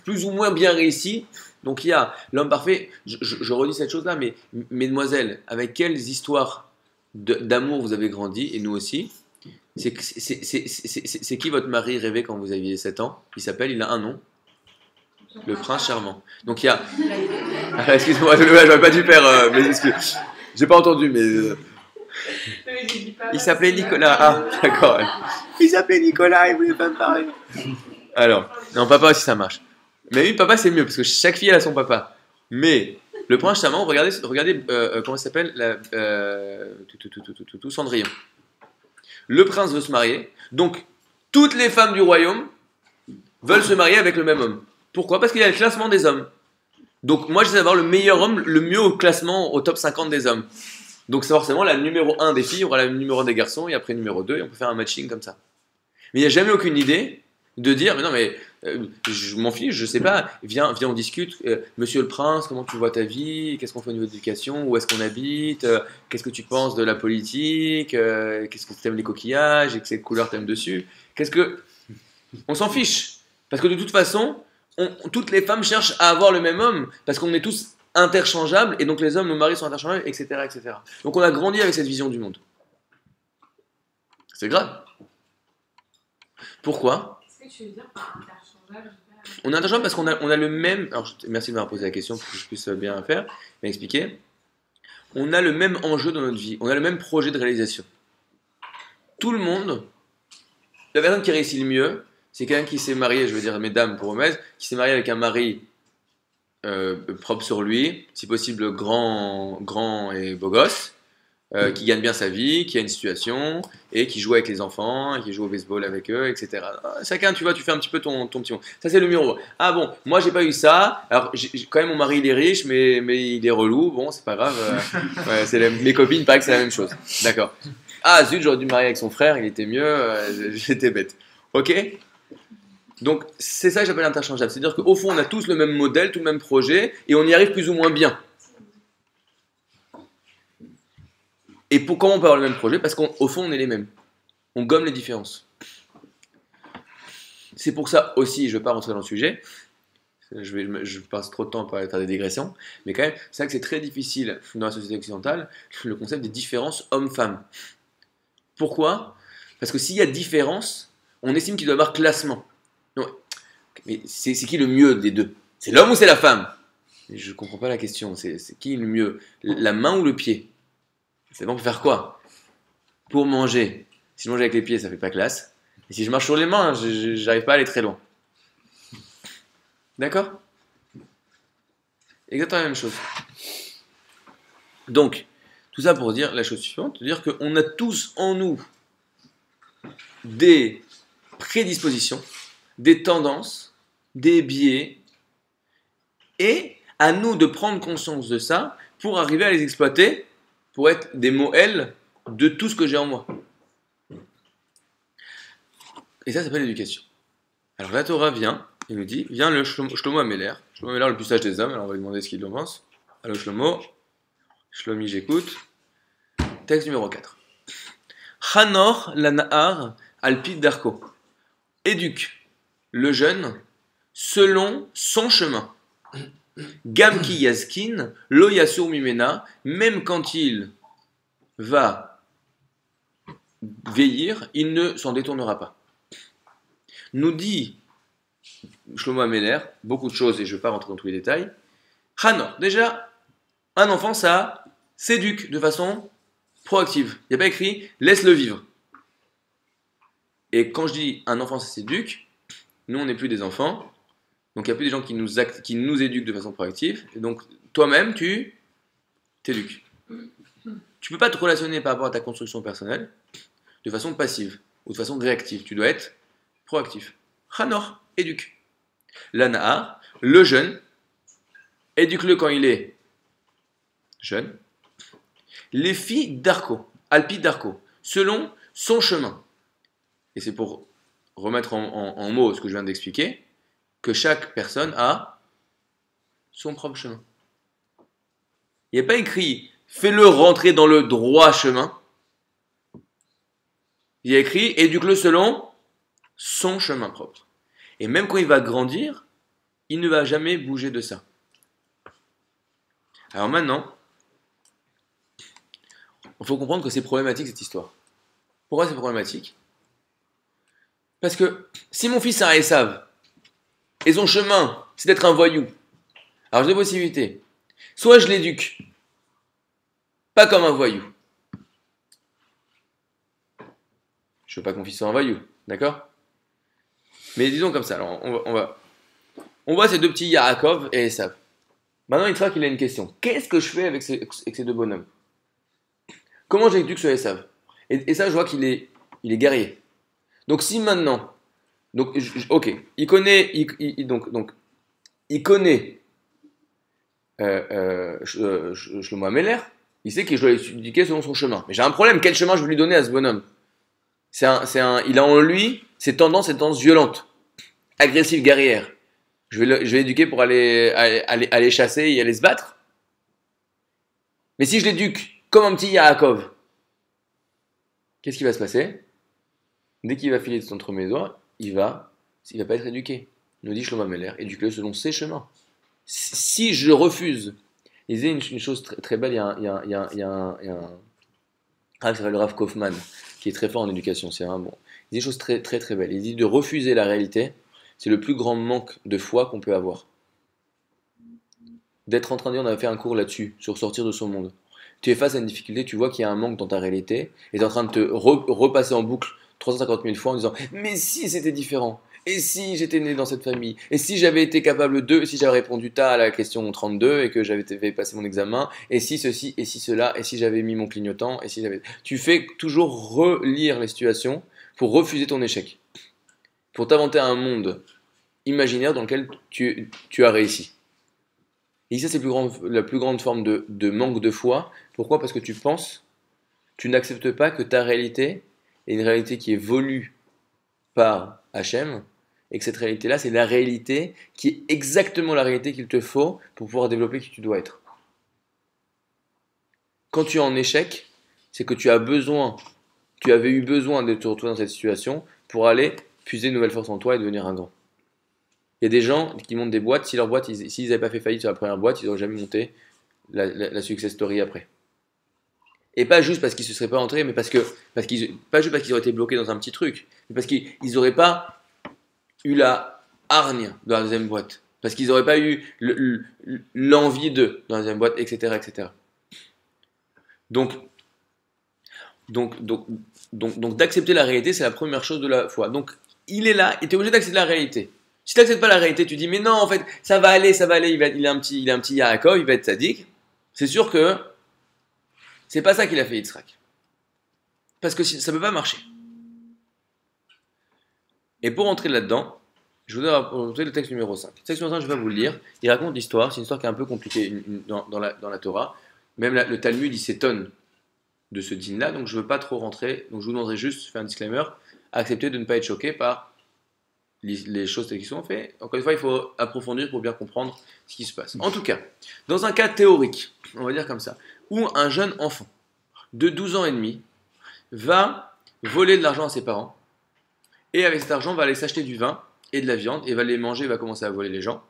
plus ou moins bien réussi. Donc, il y a l'homme parfait. Je redis cette chose-là, mais mesdemoiselles, avec quelles histoires d'amour vous avez grandi, et nous aussi. C'est qui votre mari rêvé quand vous aviez 7 ans? Il a un nom. Le prince charmant. Donc il y a. Ah, excuse-moi, j'aurais pas dû faire mes excuses. J'ai pas entendu, mais. Il s'appelait Nicolas. Ah, d'accord. Il s'appelait Nicolas, il voulait pas me parler. Alors, non, papa aussi ça marche. Mais oui, papa c'est mieux, parce que chaque fille elle a son papa. Mais le prince charmant, regardez comment ça s'appelle Cendrillon. Le prince veut se marier, donc toutes les femmes du royaume veulent se marier avec le même homme. Pourquoi? Parce qu'il y a le classement des hommes. Donc moi j'essaie d'avoir le meilleur homme, le mieux au classement, au top 50 des hommes. Donc c'est forcément la numéro 1 des filles, aura la numéro 1 des garçons, et après numéro 2, et on peut faire un matching comme ça. Mais il n'y a jamais aucune idée de dire, mais non mais je m'en fiche, je sais pas, viens on discute, monsieur le prince, comment tu vois ta vie, qu'est-ce qu'on fait au niveau de l'éducation, où est-ce qu'on habite, qu'est-ce que tu penses de la politique, qu'est-ce que tu aimes les coquillages, et quelle couleur tu aimes dessus, on s'en fiche, parce que de toute façon, toutes les femmes cherchent à avoir le même homme, parce qu'on est tous interchangeables, et donc les hommes, nos maris sont interchangeables, etc., etc. Donc on a grandi avec cette vision du monde. C'est grave. Pourquoi? Qu'est-ce que tu veux dire par interchangeable? On est interchangeable parce qu'on a le même. Alors, merci de m'avoir posé la question pour que je puisse bien faire, bien expliquer. On a le même enjeu dans notre vie, on a le même projet de réalisation. Tout le monde, la personne qui réussit le mieux, c'est quelqu'un qui s'est marié, je veux dire mesdames pour Romez, qui s'est marié avec un mari propre sur lui, si possible grand et beau gosse, qui gagne bien sa vie, qui a une situation, et qui joue avec les enfants, et qui joue au baseball avec eux, etc. Chacun, tu vois, tu fais un petit peu ton petit monde. Ça, c'est le numéro 1. Ah bon, moi, j'ai pas eu ça. Alors, quand même, mon mari, il est riche, mais il est relou. Bon, c'est pas grave. Ouais, mes copines, paraît que c'est la même chose. D'accord. Ah, zut, j'aurais dû me marier avec son frère, il était mieux, j'étais bête. Ok? Donc, c'est ça que j'appelle interchangeable. C'est-à-dire qu'au fond, on a tous le même modèle, tout le même projet, et on y arrive plus ou moins bien. Et comment on peut avoir le même projet? Parce qu'au fond, on est les mêmes. On gomme les différences. C'est pour ça aussi, je ne vais pas rentrer dans le sujet, je passe trop de temps pour aller faire des digressions, mais quand même, c'est vrai que c'est très difficile dans la société occidentale, le concept des différences hommes-femmes. Pourquoi? Parce que s'il y a différence, on estime qu'il doit y avoir classement. Non, mais c'est qui le mieux des deux? C'est l'homme ou c'est la femme? Je ne comprends pas la question. C'est qui le mieux? La main ou le pied? C'est bon pour faire quoi? Pour manger. Si je mange avec les pieds, ça fait pas classe. Et si je marche sur les mains, j'arrive pas à aller très loin. D'accord? Exactement la même chose. Donc, tout ça pour dire la chose suivante, dire qu'on a tous en nous des prédispositions, des tendances, des biais, et à nous de prendre conscience de ça pour arriver à les exploiter, pour être des mots-L de tout ce que j'ai en moi. Et ça s'appelle l'éducation. Alors la Torah vient et nous dit, vient le Shlomo Améler, le plus sage des hommes, alors on va lui demander ce qu'il en pense. Allô Shlomo, Shlomi j'écoute. Texte numéro 4. Chanor lanahar alpid darko. Éduque le jeune selon son chemin. Gamki Yazkin, lo yasur mimena, même quand il va vieillir, il ne s'en détournera pas. Nous dit Shlomo Améler, beaucoup de choses et je ne vais pas rentrer dans tous les détails. Hanor, déjà, un enfant, ça s'éduque de façon proactive. Il n'y a pas écrit laisse-le vivre. Et quand je dis un enfant, ça s'éduque, nous on n'est plus des enfants. Donc il n'y a plus des gens qui nous éduquent de façon proactive. Et donc toi-même, tu t'éduques. Tu ne peux pas te relationner par rapport à ta construction personnelle de façon passive ou de façon réactive. Tu dois être proactif. Hanor, éduque. L'anahar, le jeune, éduque-le quand il est jeune. Les filles d'Arco, Alpi d'Arco, selon son chemin. Et c'est pour remettre en mots ce que je viens d'expliquer, que chaque personne a son propre chemin. Il n'y a pas écrit fais-le rentrer dans le droit chemin. Il y a écrit éduque-le selon son chemin propre. Et même quand il va grandir, il ne va jamais bouger de ça. Alors maintenant, il faut comprendre que c'est problématique cette histoire. Pourquoi c'est problématique? Parce que si mon fils a un Esav, et son chemin, c'est d'être un voyou, alors j'ai deux possibilités. Soit je l'éduque, pas comme un voyou. Je veux pas que mon fils soit un voyou, d'accord? Mais disons comme ça, alors on voit ces deux petits Yaakov et Esav. Maintenant, Yitzhak, il a une question. Qu'est-ce que je fais avec ces deux bonhommes? Comment j'éduque ce Esav? Et ça, je vois il est guerrier. Donc si maintenant, donc ok, il connaît, il connaît Shlomo Ameler, il sait que je dois l'éduquer selon son chemin. Mais j'ai un problème, quel chemin je vais lui donner à ce bonhomme? Il a en lui ces tendances violentes, agressives, guerrières. Je vais l'éduquer pour aller chasser et aller se battre. Mais si je l'éduque comme un petit Yaakov, qu'est-ce qui va se passer? Dès qu'il va filer entre mes doigts, il va pas être éduqué. Nous dit Shlomo Ameler, éduque-le selon ses chemins. Si je refuse, il disait une chose très, très belle, il y a un qui s'appelle le Rav Kaufman, qui est très fort en éducation, c'est vraiment bon. Il dit une chose très très très belle, il dit de refuser la réalité, c'est le plus grand manque de foi qu'on peut avoir. D'être en train de dire, on a fait un cours là-dessus, sur sortir de son monde. Tu es face à une difficulté, tu vois qu'il y a un manque dans ta réalité, et tu es en train de te repasser en boucle 350 000 fois en disant « Mais si c'était différent, et si j'étais né dans cette famille, et si j'avais été capable de, et si j'avais répondu ta à la question 32, et que j'avais passé mon examen, et si ceci, et si cela, et si j'avais mis mon clignotant, et si j'avais... » Tu fais toujours relire les situations pour refuser ton échec, pour t'inventer un monde imaginaire dans lequel tu as réussi. Et ça, c'est la plus grande forme de manque de foi. Pourquoi? Parce que tu n'acceptes pas que ta réalité est une réalité qui est voulue par Hachem, et que cette réalité-là, c'est la réalité qui est exactement la réalité qu'il te faut pour pouvoir développer qui tu dois être. Quand tu es en échec, c'est que tu avais eu besoin de te retrouver dans cette situation pour aller puiser une nouvelle force en toi et devenir un grand. Il y a des gens qui montent des boîtes, si leur boîte, s'ils n'avaient pas fait faillite sur la première boîte, ils n'auraient jamais monté la success story après. Et pas juste parce qu'ils ne se seraient pas entrés, mais pas juste parce qu'ils auraient été bloqués dans un petit truc, mais parce qu'ils n'auraient pas eu la hargne dans la deuxième boîte, parce qu'ils n'auraient pas eu l'envie de dans la deuxième boîte, etc. etc. Donc d'accepter la réalité, c'est la première chose de la foi. Donc il est là, et tu es obligé d'accepter la réalité. Si tu n'acceptes pas la réalité, tu dis mais non, en fait, ça va aller, il a un petit Yaakov, il va être sadique. C'est sûr que c'est pas ça qu'il a fait Yitzhak. Parce que ça ne peut pas marcher. Et pour entrer là-dedans, je voudrais raconter le texte numéro 5. Le texte numéro 5, je vais vous le lire. Il raconte l'histoire, c'est une histoire qui est un peu compliquée dans la Torah. Même le Talmud, il s'étonne de ce dîne-là, donc je ne veux pas trop rentrer. Donc je vous demanderai juste, faire un disclaimer, accepter de ne pas être choqué par les choses telles qu'ils sont faites. Encore une fois, il faut approfondir pour bien comprendre ce qui se passe. En tout cas, dans un cas théorique, on va dire comme ça, où un jeune enfant de 12 ans et demi va voler de l'argent à ses parents, et avec cet argent va aller s'acheter du vin et de la viande, et va les manger, et va commencer à voler les gens.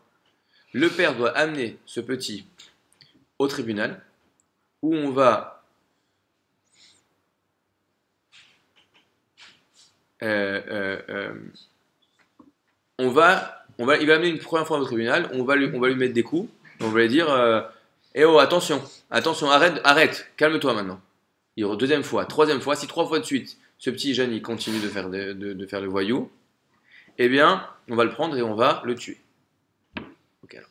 Le père doit amener ce petit au tribunal, où on va il va amener une première fois au tribunal, on va lui mettre des coups, on va lui dire eh oh, attention, arrête, calme-toi maintenant. Deuxième fois, troisième fois, si 3 fois de suite, ce petit jeune il continue de faire le voyou, eh bien, on va le prendre et on va le tuer. Ok, alors.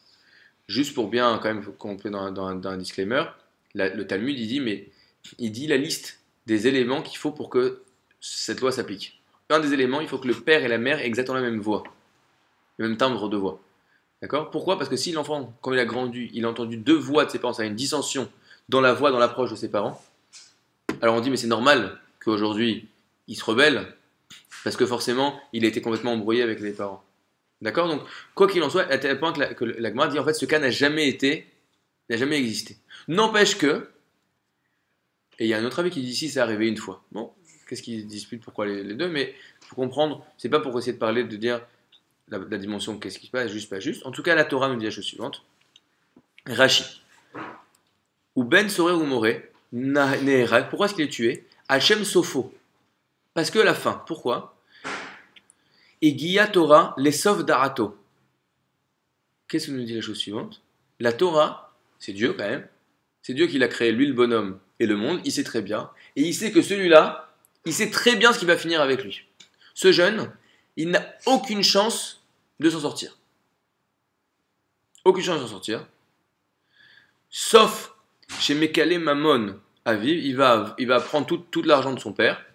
Juste pour bien quand même compléter dans un disclaimer, le Talmud il dit la liste des éléments qu'il faut pour que cette loi s'applique. Un des éléments, il faut que le père et la mère aient exactement la même voix, le même timbre de voix. D'accord? Pourquoi? Parce que si l'enfant, quand il a grandi, il a entendu deux voix de ses parents, ça a une dissension dans la voix, dans l'approche de ses parents, alors on dit, mais c'est normal qu'aujourd'hui, il se rebelle, parce que forcément, il a été complètement embrouillé avec les parents. D'accord? Donc, quoi qu'il en soit, à tel point que la Gemara dit, en fait, ce cas n'a jamais existé. N'empêche que, et il y a un autre avis qui dit, si, c'est arrivé une fois. Bon, qu'est-ce qui dispute, pourquoi les deux, mais il faut comprendre, c'est pas pour essayer de parler, de dire la dimension, qu'est-ce qui se passe, juste, pas juste. En tout cas, la Torah nous dit la chose suivante. Rashi. Ou Ben Soré ou Moré, Neherag, pourquoi est-ce qu'il est tué? Hachem Sopho. Parce que la fin. Pourquoi? Et Guilla Torah, les sauf d'Arato. Qu'est-ce que nous dit la chose suivante? La Torah, c'est Dieu quand même. C'est Dieu qui l'a créé, lui le bonhomme et le monde. Il sait très bien. Et il sait que celui-là, il sait très bien ce qui va finir avec lui. Ce jeune, il n'a aucune chance de s'en sortir. Aucune chance de s'en sortir. Sauf chez Mekale Mamon à vivre, il va prendre tout l'argent de son père.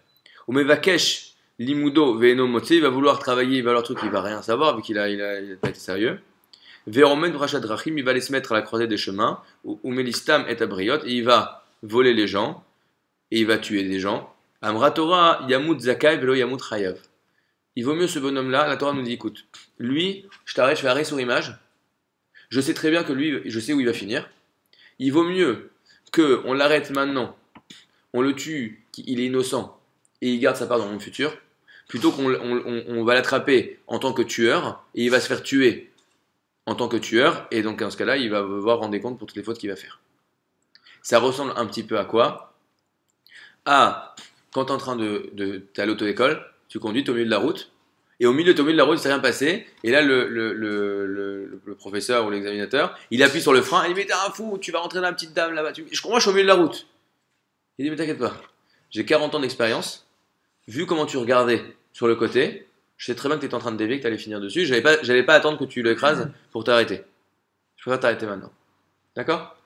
Ou Mevakesh Limudo Veeno Motse, il va vouloir travailler, il va avoir truc, il va rien savoir vu qu'il a pas été sérieux. Veromen Brachat Rachim, il va aller se mettre à la croisée des chemins. Ou Melistam et Abriot, et il va voler les gens et il va tuer des gens. Amra Torah Yamut Zakai Velo Yamut Chayav. Il vaut mieux ce bonhomme-là. La Torah nous dit, écoute, lui, je t'arrête, je fais arrêt sur image. Je sais très bien que lui, je sais où il va finir. Il vaut mieux qu'on l'arrête maintenant, on le tue, il est innocent, et il garde sa part dans le futur, plutôt qu'on va l'attraper en tant que tueur, et il va se faire tuer en tant que tueur, et donc dans ce cas-là, il va devoir rendre des comptes pour toutes les fautes qu'il va faire. Ça ressemble un petit peu à quoi? À quand tu es en train t'es à l'auto-école, tu conduis au milieu de la route, et au milieu de la route, il s'est rien passé, et là, le professeur ou l'examinateur, il appuie sur le frein, et il dit, mais t'es un fou, tu vas rentrer dans la petite dame là-bas. Moi, je suis au milieu de la route. Il dit, mais t'inquiète pas, j'ai 40 ans d'expérience, vu comment tu regardais sur le côté, je sais très bien que tu étais en train de dévier, que tu allais finir dessus, j'allais pas attendre que tu l'écrases pour t'arrêter. Je préfère t'arrêter maintenant. D'accord?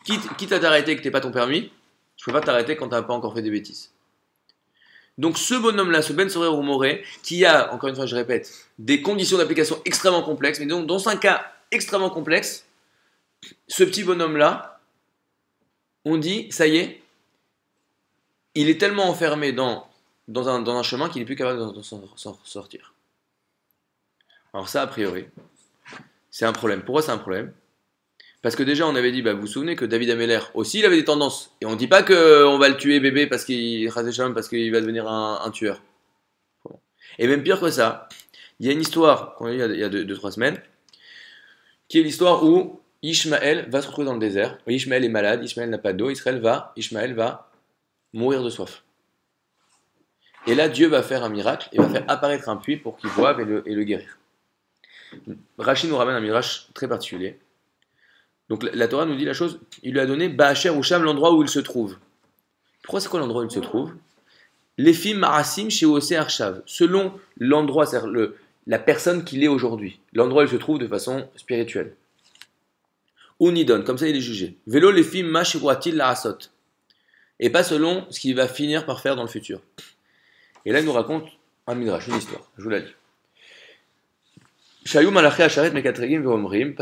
Quitte à t'arrêter que t'aies pas ton permis, je préfère t'arrêter quand t'as pas encore fait des bêtises. Donc ce bonhomme-là, ce Ben Sorer ou Moré, qui a, encore une fois je répète, des conditions d'application extrêmement complexes, mais donc dans un cas extrêmement complexe, ce petit bonhomme-là, on dit, ça y est, il est tellement enfermé dans un chemin qu'il n'est plus capable de s'en sortir. Alors ça, a priori, c'est un problème. Pourquoi c'est un problème? Parce que déjà, on avait dit, bah, vous vous souvenez que David Ameller aussi, il avait des tendances. Et on ne dit pas qu'on va le tuer bébé parce qu'il va devenir un tueur. Bon. Et même pire que ça, il y a une histoire qu'on a eu il y a 2-3 semaines, qui est l'histoire où Ishmaël va se retrouver dans le désert. Ishmaël est malade, Ishmaël n'a pas d'eau, Ishmaël va mourir de soif. Et là, Dieu va faire un miracle et va faire apparaître un puits pour qu'il boive et le guérir. Rachid nous ramène un miracle très particulier. Donc la Torah nous dit la chose, il lui a donné Ba'asher ou Sham, l'endroit où il se trouve. Pourquoi c'est quoi l'endroit où il se trouve? L'Efim Marasim chez Ose Arshav, selon l'endroit, c'est-à-dire la personne qu'il est aujourd'hui, l'endroit où il se trouve de façon spirituelle. Unidon, comme ça il est jugé. Vélo l'Efim Mashiwatil la Asot. Et pas selon ce qu'il va finir par faire dans le futur. Et là il nous raconte un midrash, une histoire, je vous la lis. Parce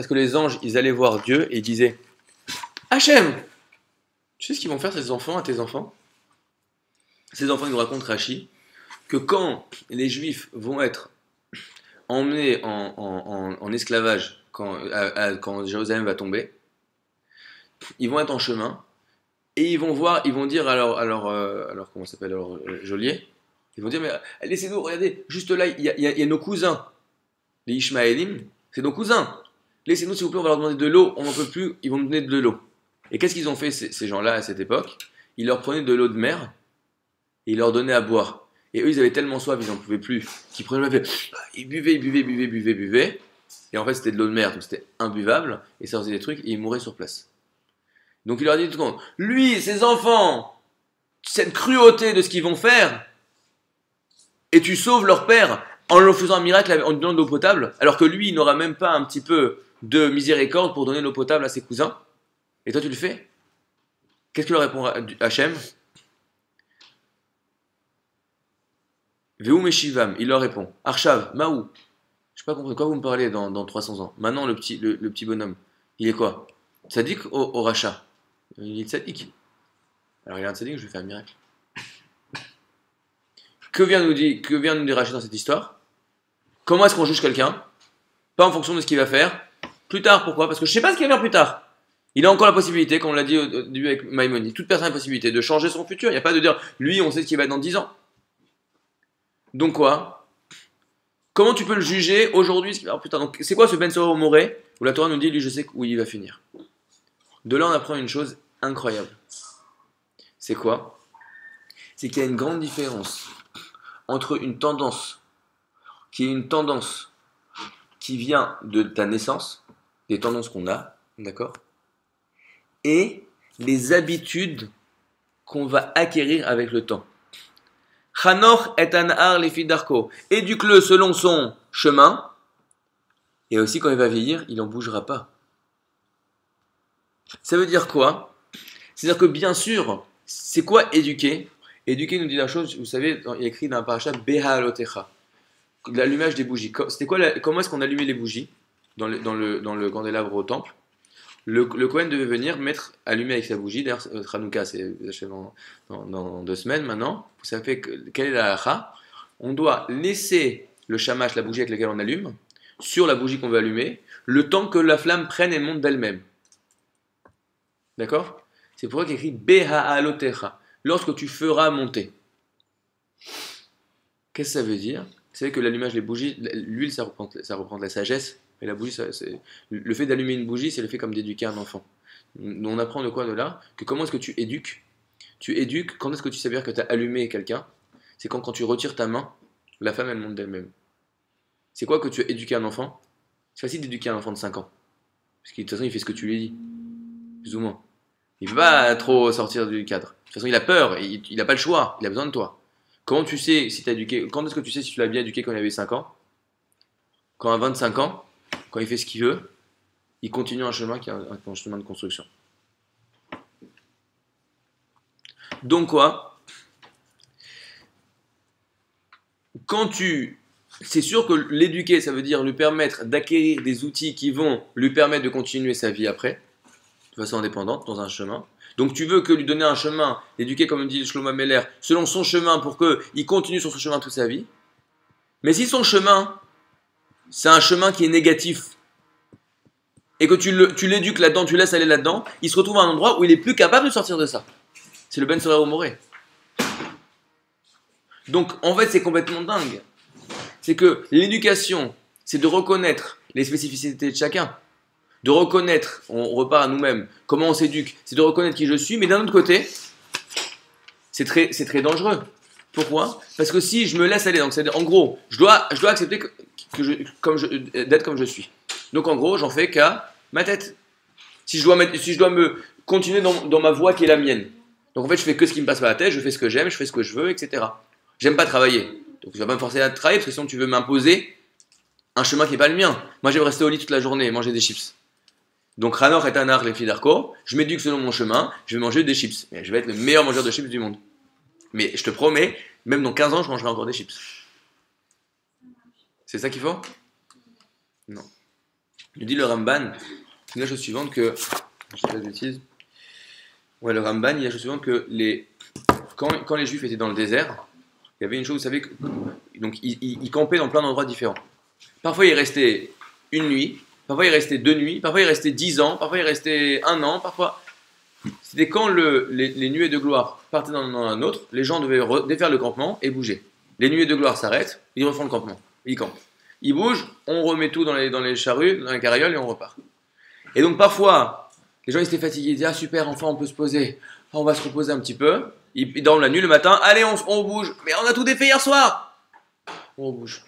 que les anges, ils allaient voir Dieu et ils disaient Hachem, tu sais ce qu'ils vont faire ces enfants à tes enfants? Ces enfants, ils nous racontent Rashi que quand les juifs vont être emmenés en esclavage, quand Jérusalem va tomber, ils vont être en chemin et ils vont dire alors comment s'appelle, geôlier, ils vont dire mais laissez-nous, regardez, juste là, il y a nos cousins. Les Ishmaélim, c'est nos cousins. Laissez-nous s'il vous plaît, on va leur demander de l'eau, on n'en peut plus, ils vont nous donner de l'eau. Et qu'est-ce qu'ils ont fait ces gens-là à cette époque? Ils leur prenaient de l'eau de mer et ils leur donnaient à boire. Et eux, ils avaient tellement soif, ils n'en pouvaient plus, qu'ils prenaient le ils buvaient. Et en fait, c'était de l'eau de mer, donc c'était imbuvable, et ça faisait des trucs, et ils mouraient sur place. Donc il leur dit tout le monde, lui, ses enfants, cette cruauté de ce qu'ils vont faire, et tu sauves leur père en leur faisant un miracle en lui donnant de l'eau potable, alors que lui, il n'aura même pas un petit peu de miséricorde pour donner de l'eau potable à ses cousins. Et toi, tu le fais? Qu'est-ce que leur répond Hachem? Veum Meshivam, il leur répond Arshav, Maou, Je n'ai pas compris de quoi vous me parlez dans 300 ans. Maintenant, le petit bonhomme, il est quoi? Tzaddik au rachat? Il est tzaddik. Alors il est un tzaddik, je vais faire un miracle. Que vient nous dire Rachid dans cette histoire? Comment est-ce qu'on juge quelqu'un? Pas en fonction de ce qu'il va faire. Plus tard, pourquoi? Parce que je ne sais pas ce qu'il va faire plus tard. Il a encore la possibilité, comme on l'a dit au début avec Maïmonide, toute personne a la possibilité de changer son futur. Il n'y a pas de dire, lui, on sait ce qu'il va être dans 10 ans. Donc quoi? Comment tu peux le juger aujourd'hui ce qu'il va faire plus tard? Donc c'est quoi ce Ben Sora Moré où la Torah nous dit, lui, je sais où il va finir? De là, on apprend une chose incroyable. C'est quoi? C'est qu'il y a une grande différence entre une tendance qui vient de ta naissance, des tendances qu'on a, d'accord, et les habitudes qu'on va acquérir avec le temps. Chanor et anhar lefi darko. Éduque-le selon son chemin, et aussi quand il va vieillir, il n'en bougera pas. Ça veut dire quoi? C'est-à-dire que bien sûr, c'est quoi éduquer? Éduquer nous dit la chose, vous savez, il y a écrit dans un parasha Behalotecha, l'allumage des bougies. C'était quoi comment est-ce qu'on allumait les bougies dans le candélabre au temple? Le Kohen devait venir allumer avec sa bougie. D'ailleurs, Hanouka, c'est dans 2 semaines maintenant. Vous savez quelle est la halakha? On doit laisser le shamash, la bougie avec laquelle on allume, sur la bougie qu'on veut allumer, le temps que la flamme prenne et monte d'elle-même. D'accord? C'est pour ça qu'il écrit Beha'alotecha, lorsque tu feras monter. Qu'est-ce que ça veut dire? Vous savez que l'allumage des bougies, l'huile, ça reprend de la sagesse. Et la bougie, le fait d'allumer une bougie, c'est le fait comme d'éduquer un enfant. On apprend de quoi de là? Que comment est-ce que tu éduques? Tu éduques, quand est-ce que tu sais bien que tu as allumé quelqu'un? C'est quand tu retires ta main, la femme, elle monte d'elle-même. C'est quoi que tu as éduqué un enfant? C'est facile d'éduquer un enfant de 5 ans. Parce que de toute façon, il fait ce que tu lui dis. Plus ou moins. Il ne peut pas trop sortir du cadre. De toute façon, il a peur, il n'a pas le choix, il a besoin de toi. Comment tu sais si tu as éduqué? Quand est-ce que tu sais si tu l'as bien éduqué quand il avait 5 ans? Quand il a 25 ans? Quand il fait ce qu'il veut, il continue un chemin qui est un chemin de construction. Donc quoi? C'est sûr que l'éduquer, ça veut dire lui permettre d'acquérir des outils qui vont lui permettre de continuer sa vie après, de façon indépendante, dans un chemin. Donc tu veux que lui donner un chemin, l'éduquer comme dit Shlomo Meller, selon son chemin pour qu'il continue sur ce chemin toute sa vie. Mais si son chemin, c'est un chemin qui est négatif, et que tu l'éduques là-dedans, tu laisses aller là-dedans, il se retrouve à un endroit où il est plus capable de sortir de ça. C'est le Ben Sora Moré. Donc en fait c'est complètement dingue. C'est que l'éducation, c'est de reconnaître les spécificités de chacun. De reconnaître, on repart à nous-mêmes, comment on s'éduque, c'est de reconnaître qui je suis, mais d'un autre côté, c'est très dangereux. Pourquoi? Parce que si je me laisse aller, donc c'est-à-dire en gros, je dois accepter d'être comme je suis. Donc en gros, j'en fais qu'à ma tête. Si je dois me continuer dans ma voie qui est la mienne. Donc en fait, je fais que ce qui me passe par la tête, je fais ce que j'aime, je fais ce que je veux, etc. J'aime pas travailler. Donc tu vas pas me forcer à travailler parce que sinon tu veux m'imposer un chemin qui n'est pas le mien. Moi j'aime rester au lit toute la journée et manger des chips. Donc Ranor est un art, les filles d'Arco, je m'éduque selon mon chemin, je vais manger des chips. Et je vais être le meilleur mangeur de chips du monde. Mais je te promets, même dans 15 ans, je mangerai encore des chips. C'est ça qu'il faut? Non. Il dit le Ramban, il y a la chose suivante que. Je sais pas de bêtises. Ouais, le Ramban, il y a la chose suivante que quand les Juifs étaient dans le désert, il y avait une chose, vous savez, donc ils campaient dans plein d'endroits différents. Parfois, ils restaient une nuit, parfois, ils restaient 2 nuits, parfois, ils restaient 10 ans, parfois, ils restaient 1 an, parfois. C'était quand les nuées de gloire partaient dans un autre, les gens devaient défaire le campement et bouger. Les nuées de gloire s'arrêtent, ils refont le campement, ils campent. Ils bougent, on remet tout dans les charrues, dans les carrioles et on repart. Et donc parfois, les gens ils étaient fatigués, ils disaient ah super, enfin on peut se poser, on va se reposer un petit peu. Ils dorment la nuit, le matin, allez on bouge, mais on a tout défait hier soir. On bouge.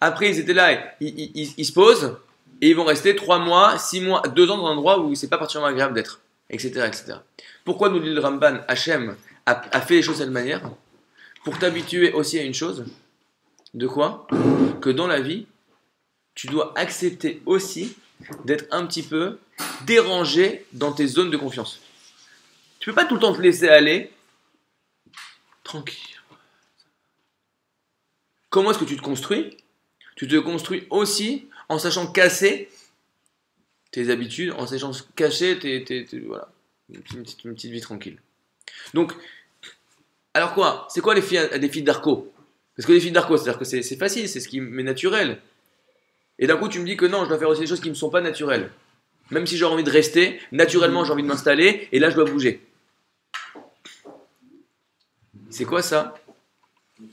Après ils étaient là, ils se posent et ils vont rester 3 mois, 6 mois, 2 ans dans un endroit où c'est pas particulièrement agréable d'être, etc., etc. Pourquoi nous dit le Ramban, Hachem a fait les choses de cette manière? Pour t'habituer aussi à une chose, de quoi? Que dans la vie, tu dois accepter aussi d'être un petit peu dérangé dans tes zones de confiance. Tu peux pas tout le temps te laisser aller tranquille. Comment est-ce que tu te construis? Tu te construis aussi en sachant casser tes habitudes, en sachant cacher voilà, une petite vie tranquille. Donc, alors quoi? C'est quoi les défis d'Arco? Parce que les défis d'Arco, c'est-à-dire que c'est facile, c'est ce qui m'est naturel. Et d'un coup, tu me dis que non, je dois faire aussi des choses qui ne me sont pas naturelles. Même si j'ai envie de rester, naturellement, j'ai envie de m'installer, et là, je dois bouger. C'est quoi ça?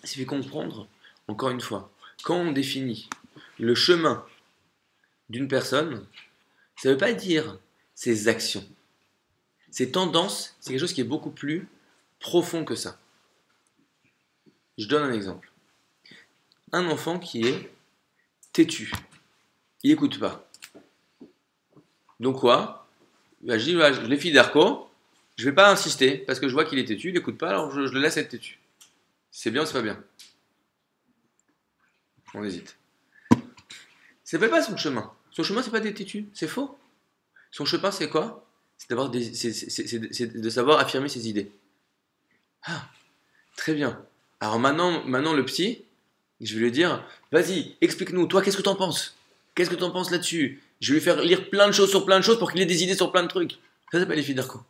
Ça fait comprendre, encore une fois, quand on définit le chemin d'une personne, ça ne veut pas dire ses actions. Ses tendances, c'est quelque chose qui est beaucoup plus profond que ça. Je donne un exemple. Un enfant qui est têtu, il n'écoute pas. Donc quoi? Je dis, les filles d'Arco, je ne vais pas insister, parce que je vois qu'il est têtu, il n'écoute pas, alors je le laisse être têtu. C'est bien ou c'est pas bien? On hésite. Ça ne fait pas son chemin. Son chemin, c'est pas d'être têtu, c'est faux. Son chemin, c'est quoi? C'est de savoir affirmer ses idées. Ah, très bien. Alors maintenant le psy, je vais lui dire, vas-y, explique-nous, toi, qu'est-ce que t'en penses? Qu'est-ce que t'en penses là-dessus? Je vais lui faire lire plein de choses sur plein de choses pour qu'il ait des idées sur plein de trucs. Ça s'appelle les filles d'Arco.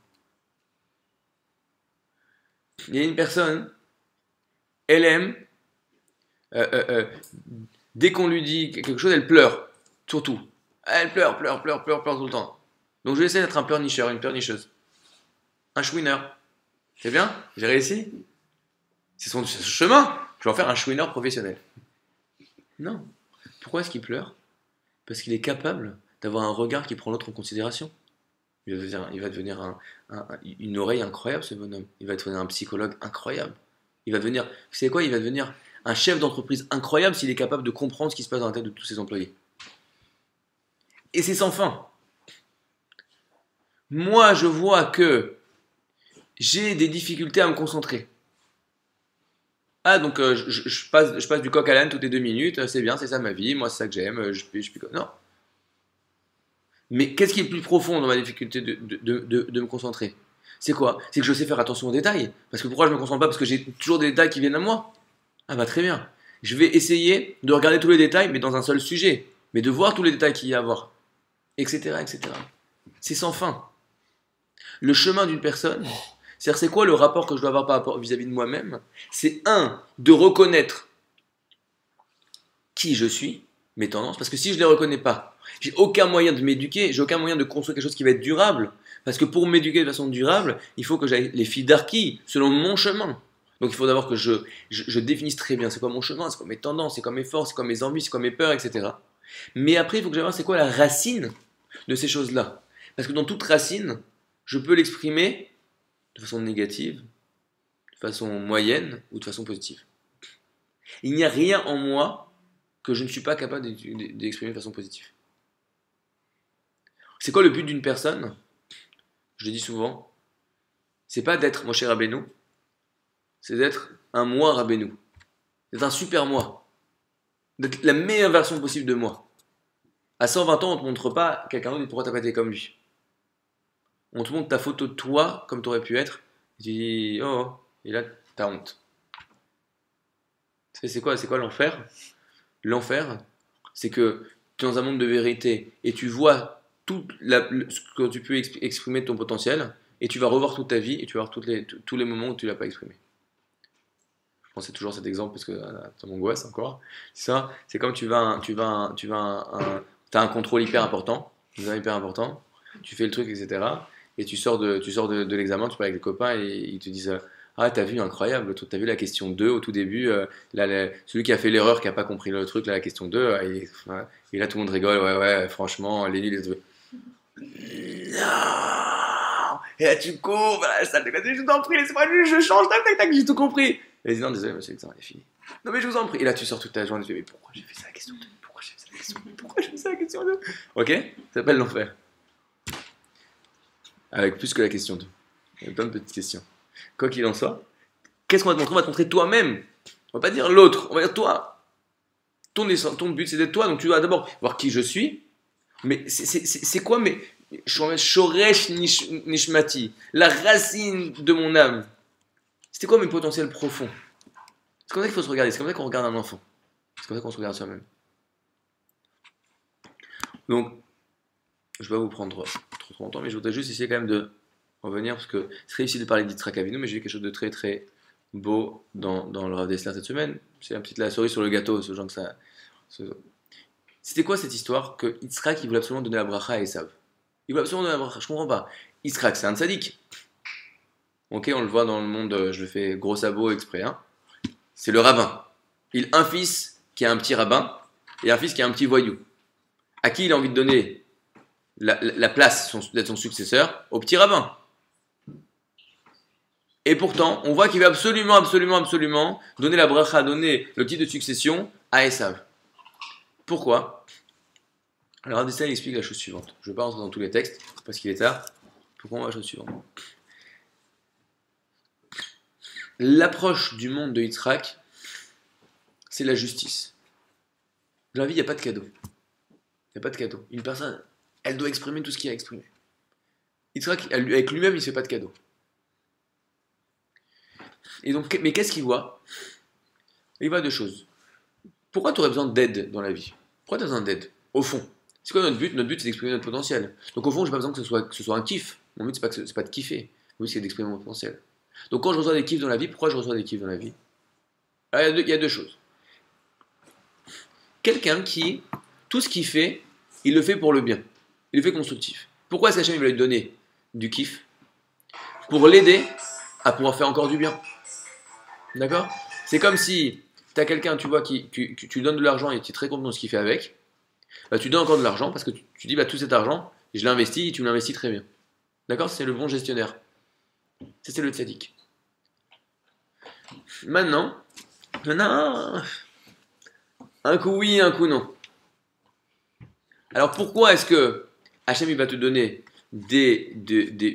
Il y a une personne, elle aime, dès qu'on lui dit quelque chose, elle pleure, surtout. Elle pleure tout le temps. Donc je vais essayer d'être un pleurnicheur, une pleurnicheuse. Un chouineur. C'est bien? J'ai réussi? C'est son chemin. Je vais en faire un chouineur professionnel. Non. Pourquoi est-ce qu'il pleure? Parce qu'il est capable d'avoir un regard qui prend l'autre en considération. Il va devenir une oreille incroyable, ce bonhomme. Il va devenir un psychologue incroyable. Il va devenir, vous savez quoi? Il va devenir un chef d'entreprise incroyable s'il est capable de comprendre ce qui se passe dans la tête de tous ses employés. Et c'est sans fin. Moi, je vois que j'ai des difficultés à me concentrer. Ah, donc je passe du coq à l'âne toutes les 2 minutes, c'est bien, c'est ça ma vie, moi c'est ça que j'aime, non. Mais qu'est-ce qui est le plus profond dans ma difficulté de me concentrer? C'est quoi? C'est que je sais faire attention aux détails. Parce que pourquoi je ne me concentre pas? Parce que j'ai toujours des détails qui viennent à moi. Ah bah très bien. Je vais essayer de regarder tous les détails, mais dans un seul sujet. Mais de voir tous les détails qu'il y a à voir. Etc. etc. C'est sans fin. Le chemin d'une personne, c'est-à-dire c'est quoi le rapport que je dois avoir vis-à-vis de moi-même? C'est de reconnaître qui je suis, mes tendances, parce que si je ne les reconnais pas, j'ai aucun moyen de m'éduquer, j'ai aucun moyen de construire quelque chose qui va être durable, parce que pour m'éduquer de façon durable, il faut que j'aille les fils d'Arki, selon mon chemin. Donc il faut d'abord que je définisse très bien c'est quoi mon chemin, c'est quoi mes tendances, c'est quoi mes forces, c'est quoi mes envies, c'est quoi mes peurs, etc. Mais après, il faut que j'aille voir c'est quoi la racine de ces choses-là. Parce que dans toute racine, je peux l'exprimer de façon négative, de façon moyenne ou de façon positive. Il n'y a rien en moi que je ne suis pas capable d'exprimer de façon positive. C'est quoi le but d'une personne? Je le dis souvent, c'est pas d'être Moshe Rabbeinu, c'est d'être un moi Rabbeinu. D'être un super moi. D'être la meilleure version possible de moi. À 120 ans, on ne te montre pas quelqu'un d'autre et pourquoi tu n'as pas été comme lui. On te montre ta photo de toi comme tu aurais pu être. Et tu dis, oh, et là, t'as honte. C'est quoi l'enfer? L'enfer, c'est que tu es dans un monde de vérité et tu vois ce que tu peux exprimer de ton potentiel et tu vas revoir toute ta vie et tu vas voir tous les moments où tu ne l'as pas exprimé. Je pensais toujours à cet exemple parce que ça m'angoisse encore. Ça, c'est comme t'as un contrôle hyper important, tu fais le truc, etc. Et tu sors de l'examen, tu parles avec des copains et ils te disent ah, t'as vu, incroyable, t'as vu la question 2 au tout début, celui qui a fait l'erreur, qui n'a pas compris le truc, là, la question 2, et là tout le monde rigole, ouais, franchement, les nuls, non! Et là tu cours, voilà, la salle de classe, je vous en prie, laissez-moi, je change, tac, j'ai tout compris. Et non, désolé, monsieur, l'examen est fini. Non, mais je vous en prie. Et là tu sors toute ta journée, tu fais, mais pourquoi j'ai fait ça la question 2? Pourquoi j'ai fait ça la question 2? Ok? Ça s'appelle l'enfer. Avec plus que la question 2. Il y a plein de petites questions. Quoi qu'il en soit, qu'est-ce qu'on va te montrer? On va te montrer toi-même. On va pas dire l'autre, on va dire toi. Ton but, c'est d'être toi. Donc tu dois d'abord voir qui je suis. Mais c'est quoi Shoresh Nishmati, la racine de mon âme. C'était quoi mes potentiels profonds? C'est comme ça qu'il faut se regarder. C'est comme ça qu'on regarde un enfant. C'est comme ça qu'on se regarde soi-même. Donc, je ne vais pas vous prendre trop longtemps, mais je voudrais juste essayer quand même de revenir, parce que c'est difficile de parler d'Yitzhak Avinu, mais j'ai vu quelque chose de très très beau dans le Rav Dessler cette semaine. C'est un petit la cerise sur le gâteau, ce genre que ça. C'était quoi cette histoire que Yitzhak il voulait absolument donner la bracha à Esav? Il voulait absolument donner la bracha, je comprends pas. Yitzhak c'est un tzaddik. Ok, on le voit dans le monde, je le fais gros sabot exprès, hein. C'est le rabbin. Il a un fils qui a un petit rabbin et un fils qui a un petit voyou. À qui il a envie de donner la place d'être son successeur? Au petit rabbin. Et pourtant, on voit qu'il veut absolument donner la bracha, donner le titre de succession à Esav. Pourquoi? Alors Adesanya explique la chose suivante. Je ne vais pas rentrer dans tous les textes, parce qu'il est tard. Pourquoi on va la chose suivante? L'approche du monde de Yitzhak, c'est la justice. Dans la vie, il n'y a pas de cadeau. Il n'y a pas de cadeau. Une personne, elle doit exprimer tout ce qu'il a exprimé. Yitzhak, avec lui-même, il ne fait pas de cadeau. Et donc, mais qu'est-ce qu'il voit? Il voit deux choses. Pourquoi tu aurais besoin d'aide dans la vie? Pourquoi tu as besoin d'aide? Au fond, c'est quoi notre but? Notre but, c'est d'exprimer notre potentiel. Donc au fond, je n'ai pas besoin que ce soit un kiff. Mon but, c'est pas de kiffer. Mon but, c'est d'exprimer mon potentiel. Donc quand je reçois des kiffs dans la vie, pourquoi je reçois des kiffs dans la vie? Alors, il y a deux choses. Quelqu'un qui, tout ce qu'il fait, il le fait pour le bien. Il le fait constructif. Pourquoi est-ce qu'Hachem va lui donner du kiff? Pour l'aider à pouvoir faire encore du bien. D'accord? C'est comme si tu as quelqu'un, tu vois, tu lui donnes de l'argent et tu es très content de ce qu'il fait avec. Bah, tu donnes encore de l'argent parce que tu dis, bah, tout cet argent, je l'ai investi et tu me l'investis très bien. D'accord? C'est le bon gestionnaire. C'est le tzaddik. Maintenant, un coup oui, un coup non. Alors pourquoi est-ce que Hachem il va te donner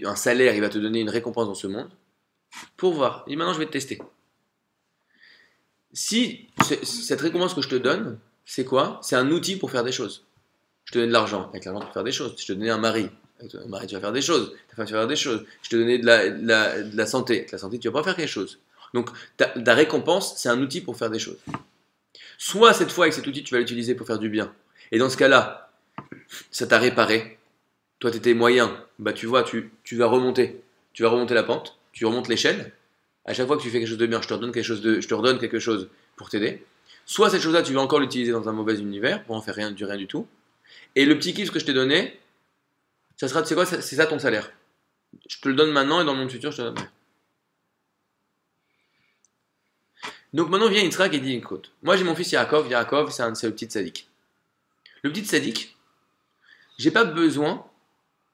un salaire, il va te donner une récompense dans ce monde? Pour voir. Et maintenant je vais te tester. Si cette récompense que je te donne, c'est quoi? C'est un outil pour faire des choses. Je te donne de l'argent, avec l'argent tu peux faire des choses. Je te donnais un mari, avec un mari tu vas faire des choses. Ta femme tu vas faire des choses. Je te donnais de la santé, avec la santé tu vas pas faire quelque chose. Donc ta récompense c'est un outil pour faire des choses. Soit cette fois avec cet outil tu vas l'utiliser pour faire du bien. Et dans ce cas-là, ça t'a réparé. Toi tu étais moyen, bah tu vois, tu vas remonter. Tu vas remonter la pente, tu remontes l'échelle. À chaque fois que tu fais quelque chose de bien, je te redonne quelque chose pour t'aider. Soit cette chose-là, tu vas encore l'utiliser dans un mauvais univers pour en faire rien du tout. Et le petit kiff que je t'ai donné, ça sera, tu sais quoi, c'est ça ton salaire. Je te le donne maintenant et dans le monde futur, je te le donne. Donc maintenant vient Yitzhak et dit, écoute, moi j'ai mon fils Yaakov, c'est le petit tzaddik. Le petit tzaddik, j'ai pas besoin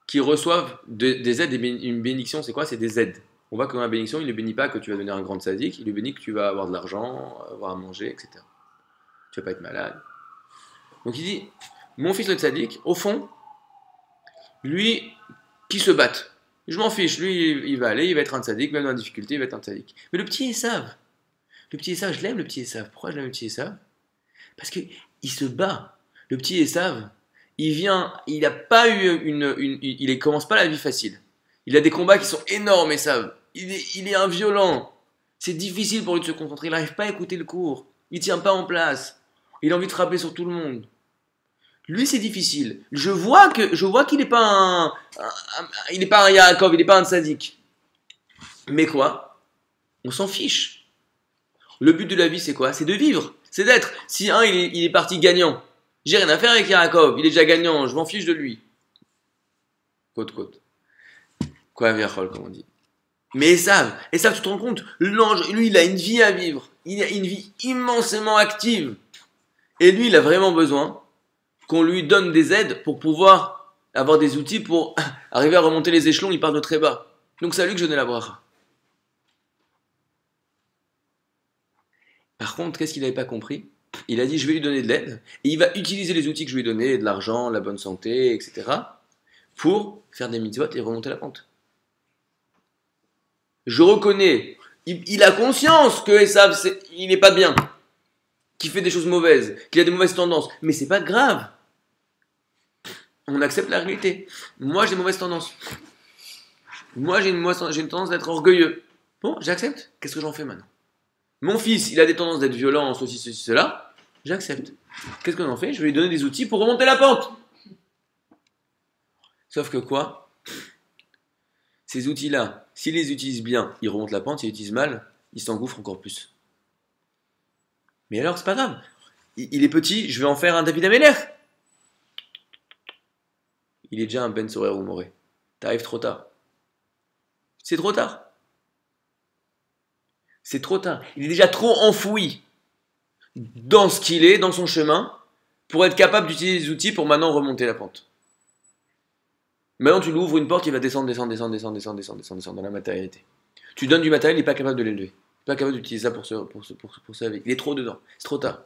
qu'il reçoive des aides, une bénédiction, c'est quoi? C'est des aides. On voit que dans la bénédiction, il ne bénit pas que tu vas devenir un grand tzaddik, il ne bénit que tu vas avoir de l'argent, avoir à manger, etc. Tu vas pas être malade. Donc il dit, mon fils le tzaddik, au fond, lui, qui se batte. Je m'en fiche, lui, il va aller, il va être un tzaddik, même dans la difficulté, il va être un tzaddik. Mais le petit Esav, je l'aime le petit Esav. Pourquoi je l'aime le petit Esav? Parce qu'il se bat. Le petit Esav, il n'a pas eu il commence pas la vie facile. Il a des combats qui sont énormes, Esav. Il est un violent. C'est difficile pour lui de se concentrer. Il n'arrive pas à écouter le cours. Il tient pas en place. Il a envie de frapper sur tout le monde. Lui, c'est difficile. Je vois qu'il n'est pas il n'est pas un Yaakov, il n'est pas un tzaddik. Mais quoi? On s'en fiche. Le but de la vie, c'est quoi? C'est de vivre. C'est d'être. Si il est parti gagnant, j'ai rien à faire avec Yaakov. Il est déjà gagnant. Je m'en fiche de lui. Côte. Quoi, Viachol, comme on dit. Mais Esav, tu te rends compte? L'ange, lui, il a une vie à vivre. Il a une vie immensément active. Et lui, il a vraiment besoin qu'on lui donne des aides pour pouvoir avoir des outils pour arriver à remonter les échelons. Il part de très bas. Donc c'est à lui que je donne la bracha. Par contre, qu'est-ce qu'il n'avait pas compris? Il a dit, je vais lui donner de l'aide. Et il va utiliser les outils que je lui ai donnés, de l'argent, la bonne santé, etc. pour faire des mitzvot et remonter la pente. Je reconnais, il a conscience que Esav, il n'est pas bien, qu'il fait des choses mauvaises, qu'il a des mauvaises tendances, mais c'est pas grave. On accepte la réalité. Moi, j'ai des mauvaises tendances. Moi, j'ai une tendance d'être orgueilleux. Bon, j'accepte. Qu'est-ce que j'en fais maintenant? Mon fils, il a des tendances d'être violent, ceci, cela. J'accepte. Qu'est-ce que j'en fais? Je vais lui donner des outils pour remonter la pente. Sauf que quoi? Ces outils-là, s'ils les utilisent bien, ils remontent la pente, s'ils les utilisent mal, ils s'engouffrent encore plus. Mais alors, c'est pas grave. Il est petit, je vais en faire un David Ameller. Il est déjà un Ben Sorer ou Moré. T'arrives trop tard. C'est trop tard. C'est trop tard. Il est déjà trop enfoui dans ce qu'il est, dans son chemin, pour être capable d'utiliser les outils pour maintenant remonter la pente. Maintenant, tu lui ouvres une porte, il va descendre dans la matérialité. Tu donnes du matériel, il n'est pas capable de l'élever. Il n'est pas capable d'utiliser ça pour sa vie. Il est trop dedans. C'est trop tard.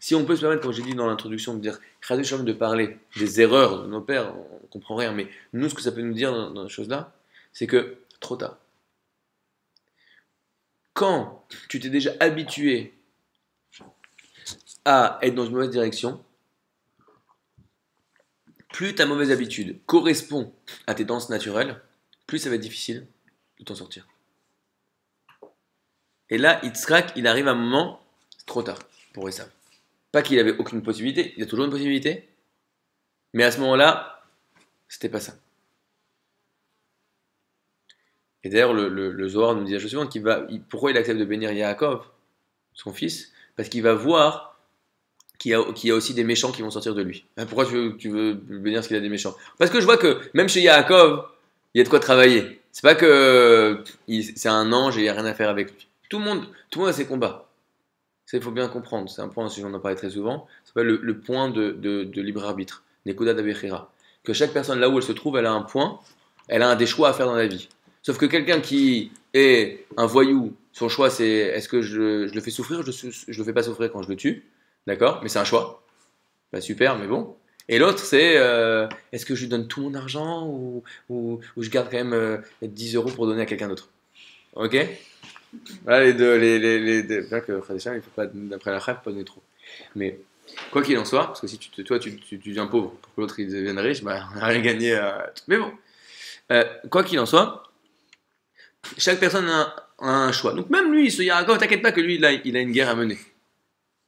Si on peut se permettre, comme j'ai dit dans l'introduction, de dire, de parler des erreurs de nos pères, on ne comprend rien, mais nous, ce que ça peut nous dire dans ces choses-là, c'est que trop tard. Quand tu t'es déjà habitué à être dans une mauvaise direction, plus ta mauvaise habitude correspond à tes tendances naturelles, plus ça va être difficile de t'en sortir. Et là, Yitzhak, il arrive à un moment, c'est trop tard pour Esav. Pas qu'il avait aucune possibilité, il y a toujours une possibilité, mais à ce moment-là, c'était pas ça. Et d'ailleurs, le Zohar nous dit la chose suivante, pourquoi il accepte de bénir Yaakov, son fils? Parce qu'il va voir qu'il y a aussi des méchants qui vont sortir de lui. Pourquoi tu veux bénir parce qu'il y a des méchants? Parce que je vois que même chez Yaakov, il y a de quoi travailler. C'est pas que c'est un ange et il n'y a rien à faire avec lui. Tout le monde a ses combats. Ça, il faut bien comprendre. C'est un point, si j'en ai parlé très souvent, ça s'appelle le point de libre arbitre, Nekuda Dabechira. Que chaque personne, là où elle se trouve, elle a un point, elle a des choix à faire dans la vie. Sauf que quelqu'un qui est un voyou, son choix c'est est-ce que je le fais souffrir, je le fais pas souffrir quand je le tue, d'accord? Mais c'est un choix. Bah, super, mais bon. Et l'autre c'est est-ce que je lui donne tout mon argent ou je garde quand même 10 euros pour donner à quelqu'un d'autre? Ok? Voilà les deux. Bien que Frère Deschamps, il faut pas, d'après la rêve, pas donner trop. Mais quoi qu'il en soit, parce que si toi tu deviens pauvre pour que l'autre il devienne riche, bah, on n'a rien gagné. Mais bon. Quoi qu'il en soit, chaque personne a un choix. Donc même lui, ce Yaakov, t'inquiète pas que lui, il a une guerre à mener.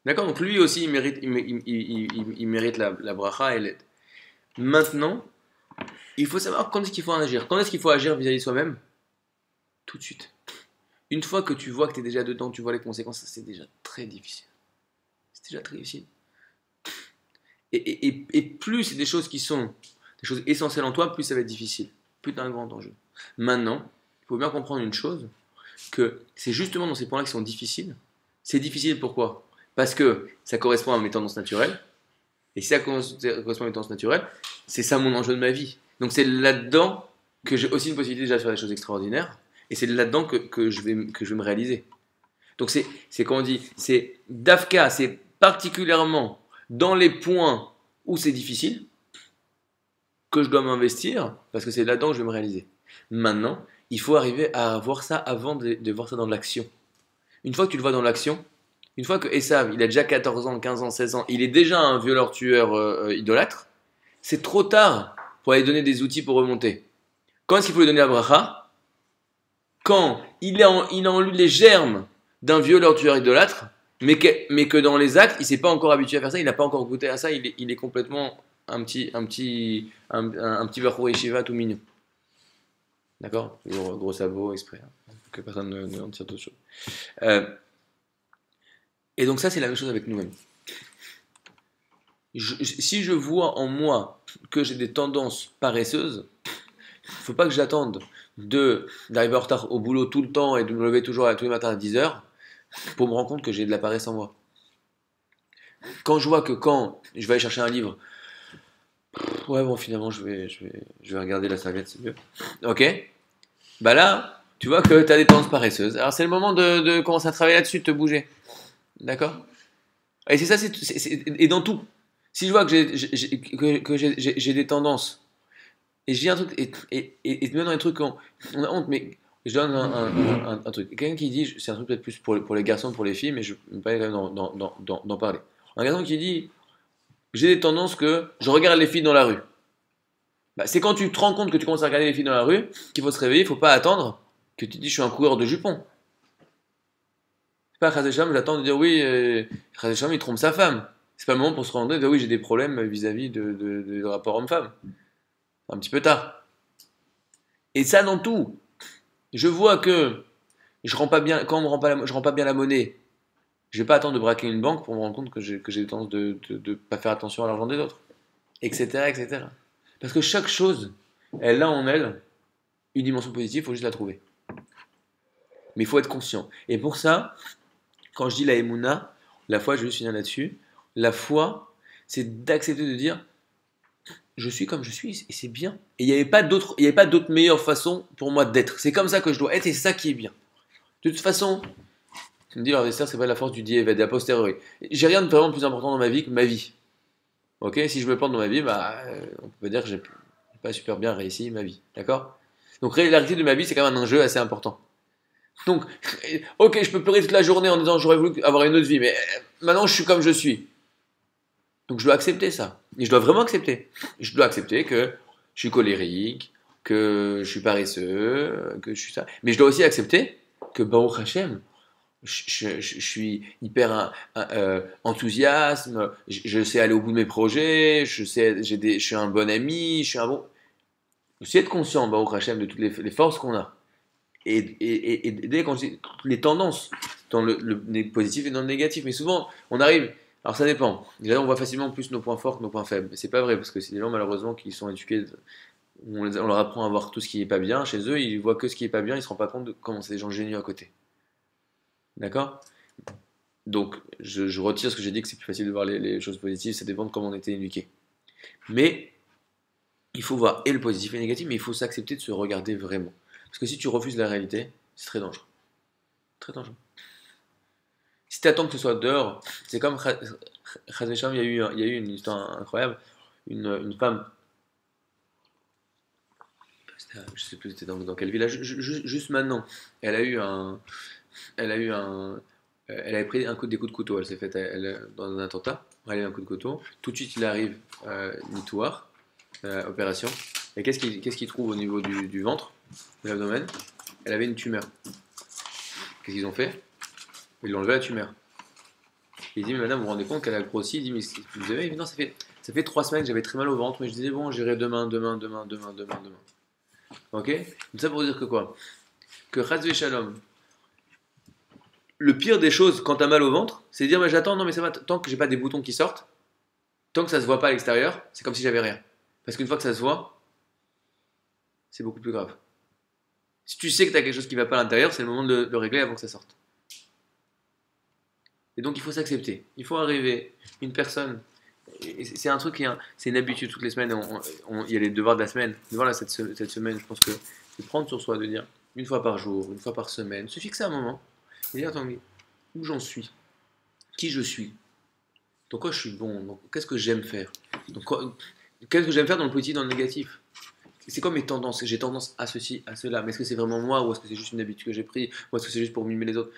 D'accord? Donc lui aussi, il mérite la bracha et l'aide. Maintenant, il faut savoir quand est-ce qu'il faut agir. Quand est-ce qu'il faut agir vis-à-vis de soi-même? Tout de suite. Une fois que tu vois que tu es déjà dedans, tu vois les conséquences, c'est déjà très difficile. C'est déjà très difficile. Et plus c'est des choses qui sont des choses essentielles en toi, plus ça va être difficile. Plus tu as un grand enjeu. Maintenant, il faut bien comprendre une chose, que c'est justement dans ces points-là qui sont difficiles. C'est difficile pourquoi? Parce que ça correspond à mes tendances naturelles. Et si ça correspond à mes tendances naturelles, c'est ça mon enjeu de ma vie. Donc c'est là-dedans que j'ai aussi une possibilité déjà de faire des choses extraordinaires. Et c'est là-dedans que je vais me réaliser. Donc c'est comment on dit, c'est Dafka, c'est particulièrement dans les points où c'est difficile que je dois m'investir, parce que c'est là-dedans que je vais me réaliser. Maintenant, il faut arriver à voir ça avant de voir ça dans l'action. Une fois que tu le vois dans l'action, une fois que Esav, il a déjà 14 ans, 15 ans, 16 ans, il est déjà un violeur-tueur idolâtre, c'est trop tard pour aller donner des outils pour remonter. Quand est-ce qu'il faut lui donner la bracha? Quand il a en lui les germes d'un violeur-tueur idolâtre, mais que dans les actes, il ne s'est pas encore habitué à faire ça, il n'a pas encore goûté à ça, il est complètement un petit Bachour Yeshiva tout mignon. D'accord? Gros sabot, exprès, hein, que personne ne en tire d'autre chose. Et donc ça, c'est la même chose avec nous-mêmes. Si je vois en moi que j'ai des tendances paresseuses, il ne faut pas que j'attende d'arriver en retard au boulot tout le temps et de me lever toujours tous les matins à 10h pour me rendre compte que j'ai de la paresse en moi. Quand je vois que quand je vais aller chercher un livre, ouais bon finalement je vais regarder la serviette, c'est mieux. Ok? Bah là, tu vois que tu as des tendances paresseuses. Alors c'est le moment de commencer à travailler là-dessus, de te bouger. D'accord? Et c'est ça, et dans tout. Si je vois que j'ai des tendances, et je dis un truc, et même dans les trucs on a honte, mais je donne un truc. Quelqu'un qui dit, c'est un truc peut-être plus pour les garçons, pour les filles, mais je me permets quand même d'en parler. Un garçon qui dit, j'ai des tendances que je regarde les filles dans la rue. Bah, c'est quand tu te rends compte que tu commences à regarder les filles dans la rue qu'il faut se réveiller, il ne faut pas attendre que tu te dis, je suis un coureur de jupons. C'est pas Khazesham, j'attends de dire oui, Khazesham il trompe sa femme. C'est pas le moment pour se rendre compte de dire oui, j'ai des problèmes vis-à-vis de rapport homme-femme. Un petit peu tard. Et ça dans tout. Je vois que je rends pas bien, quand on me rend pas je rends pas bien la monnaie, je vais pas attendre de braquer une banque pour me rendre compte que j'ai tendance de pas faire attention à l'argent des autres, etc., etc. Parce que chaque chose, elle a en elle une dimension positive, il faut juste la trouver. Mais il faut être conscient. Et pour ça, quand je dis la Emouna, la foi, je vais juste finir là-dessus, la foi, c'est d'accepter de dire je suis comme je suis et c'est bien. Et il y avait pas d'autre meilleure façon pour moi d'être. C'est comme ça que je dois être et c'est ça qui est bien. De toute façon, tu me dis, alors Esther, c'est pas la force du Dieu et a posteriori. J'ai rien de vraiment plus important dans ma vie que ma vie. Ok, si je me plante dans ma vie, bah, on peut dire que j'ai pas super bien réussi ma vie. D'accord. Donc, la réalité de ma vie, c'est quand même un enjeu assez important. Donc, ok, je peux pleurer toute la journée en disant j'aurais voulu avoir une autre vie, mais maintenant je suis comme je suis. Donc, je dois accepter ça. Et je dois vraiment accepter. Je dois accepter que je suis colérique, que je suis paresseux, que je suis ça. Mais je dois aussi accepter que Baruch Hashem, je suis hyper enthousiaste, je sais aller au bout de mes projets, je suis un bon ami, je suis un bon. Aussi être conscient, Baruch Hashem, de toutes les forces qu'on a. Et dès qu'on dit les tendances, dans le positif et dans le négatif. Mais souvent, on arrive. Alors ça dépend. Déjà, on voit facilement plus nos points forts que nos points faibles. Mais c'est pas vrai, parce que c'est des gens, malheureusement, qui sont éduqués. On leur apprend à voir tout ce qui est pas bien. Chez eux, ils voient que ce qui est pas bien, ils se rendent pas compte de comment c'est des gens géniaux à côté. D'accord. Donc, je retire ce que j'ai dit, que c'est plus facile de voir les choses positives, ça dépend de comment on était éduqué. Mais il faut voir et le positif et le négatif, mais il faut s'accepter de se regarder vraiment. Parce que si tu refuses la réalité, c'est très dangereux. Très dangereux. Si tu attends que ce soit dehors, c'est comme Khazesham, il y a eu une histoire incroyable. Une femme, je sais plus c'était dans quel village, juste maintenant, elle a eu un, elle a eu un, elle avait pris des coups de couteau, elle s'est faite dans un attentat, elle a eu un coup de couteau, tout de suite il arrive nitoire, opération, et qu'est-ce qu'il trouve au niveau du ventre, de l'abdomen? Elle avait une tumeur. Qu'est-ce qu'ils ont fait? Ils l'ont enlevé la tumeur. Il dit, mais madame, vous vous rendez compte qu'elle a grossi? Il dit, mais vous avez? Non, ça fait 3 semaines que j'avais très mal au ventre, mais je disais, bon, j'irai demain, demain, demain, demain, demain, demain. Ok? Donc ça pour dire que quoi? Que Chazvé Shalom, le pire des choses quand t'as mal au ventre, c'est de dire, mais j'attends, non, mais ça va, tant que j'ai pas des boutons qui sortent, tant que ça se voit pas à l'extérieur, c'est comme si j'avais rien. Parce qu'une fois que ça se voit, c'est beaucoup plus grave. Si tu sais que t'as quelque chose qui va pas à l'intérieur, c'est le moment de le régler avant que ça sorte. Et donc il faut s'accepter. Il faut arriver, une personne, c'est un truc, c'est une habitude toutes les semaines, il y a les devoirs de la semaine. Devoirs là, cette semaine, je pense que c'est prendre sur soi de dire une fois par jour, une fois par semaine, se fixer un moment et dire attends, mais où j'en suis, qui je suis, dans quoi je suis bon, donc, qu'est-ce que j'aime faire, donc, qu'est-ce que j'aime faire dans le positif, dans le négatif. C'est quoi mes tendances? J'ai tendance à ceci, à cela, mais est-ce que c'est vraiment moi ou est-ce que c'est juste une habitude que j'ai prise ou est-ce que c'est juste pour mimer les autres?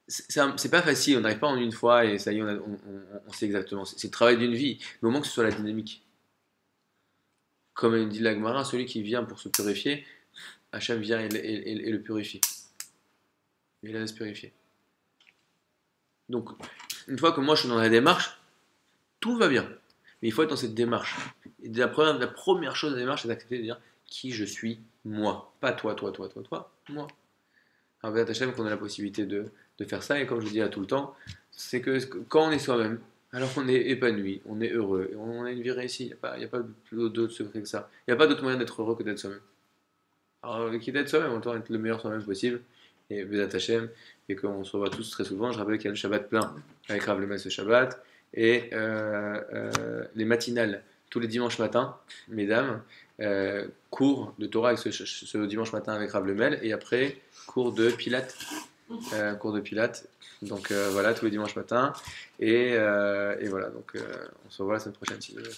C'est pas facile, on n'arrive pas en une fois et ça y est, on sait exactement. C'est le travail d'une vie, mais au moins que ce soit la dynamique. Comme dit l'Agmara, celui qui vient pour se purifier, Hachem vient et le purifie. Et il la laisse purifier. Donc, une fois que moi je suis dans la démarche, tout va bien. Mais il faut être dans cette démarche. Et la première chose de la démarche, c'est d'accepter de dire qui je suis, moi. Pas toi, moi. Avec Hachem, qu'on a la possibilité de faire ça, et comme je dis à tout le temps, c'est que quand on est soi-même, alors on est épanoui, on est heureux, et on a une vie réussie, il n'y a pas d'autre secret que ça. Il n'y a pas d'autre moyen d'être heureux que d'être soi-même. Alors, quitte à être soi-même, autant être le meilleur soi-même possible, et Bédat Hachem, et qu'on se revoit tous très souvent. Je rappelle qu'il y a le Shabbat plein avec Rav Lemel ce Shabbat, et les matinales tous les dimanches matins, mesdames, cours de Torah avec ce dimanche matin avec Rav Lemel, et après cours de Pilates. Cours de Pilates. Donc voilà, tous les dimanches matins. Et voilà, donc on se revoit la semaine prochaine si vous voulez.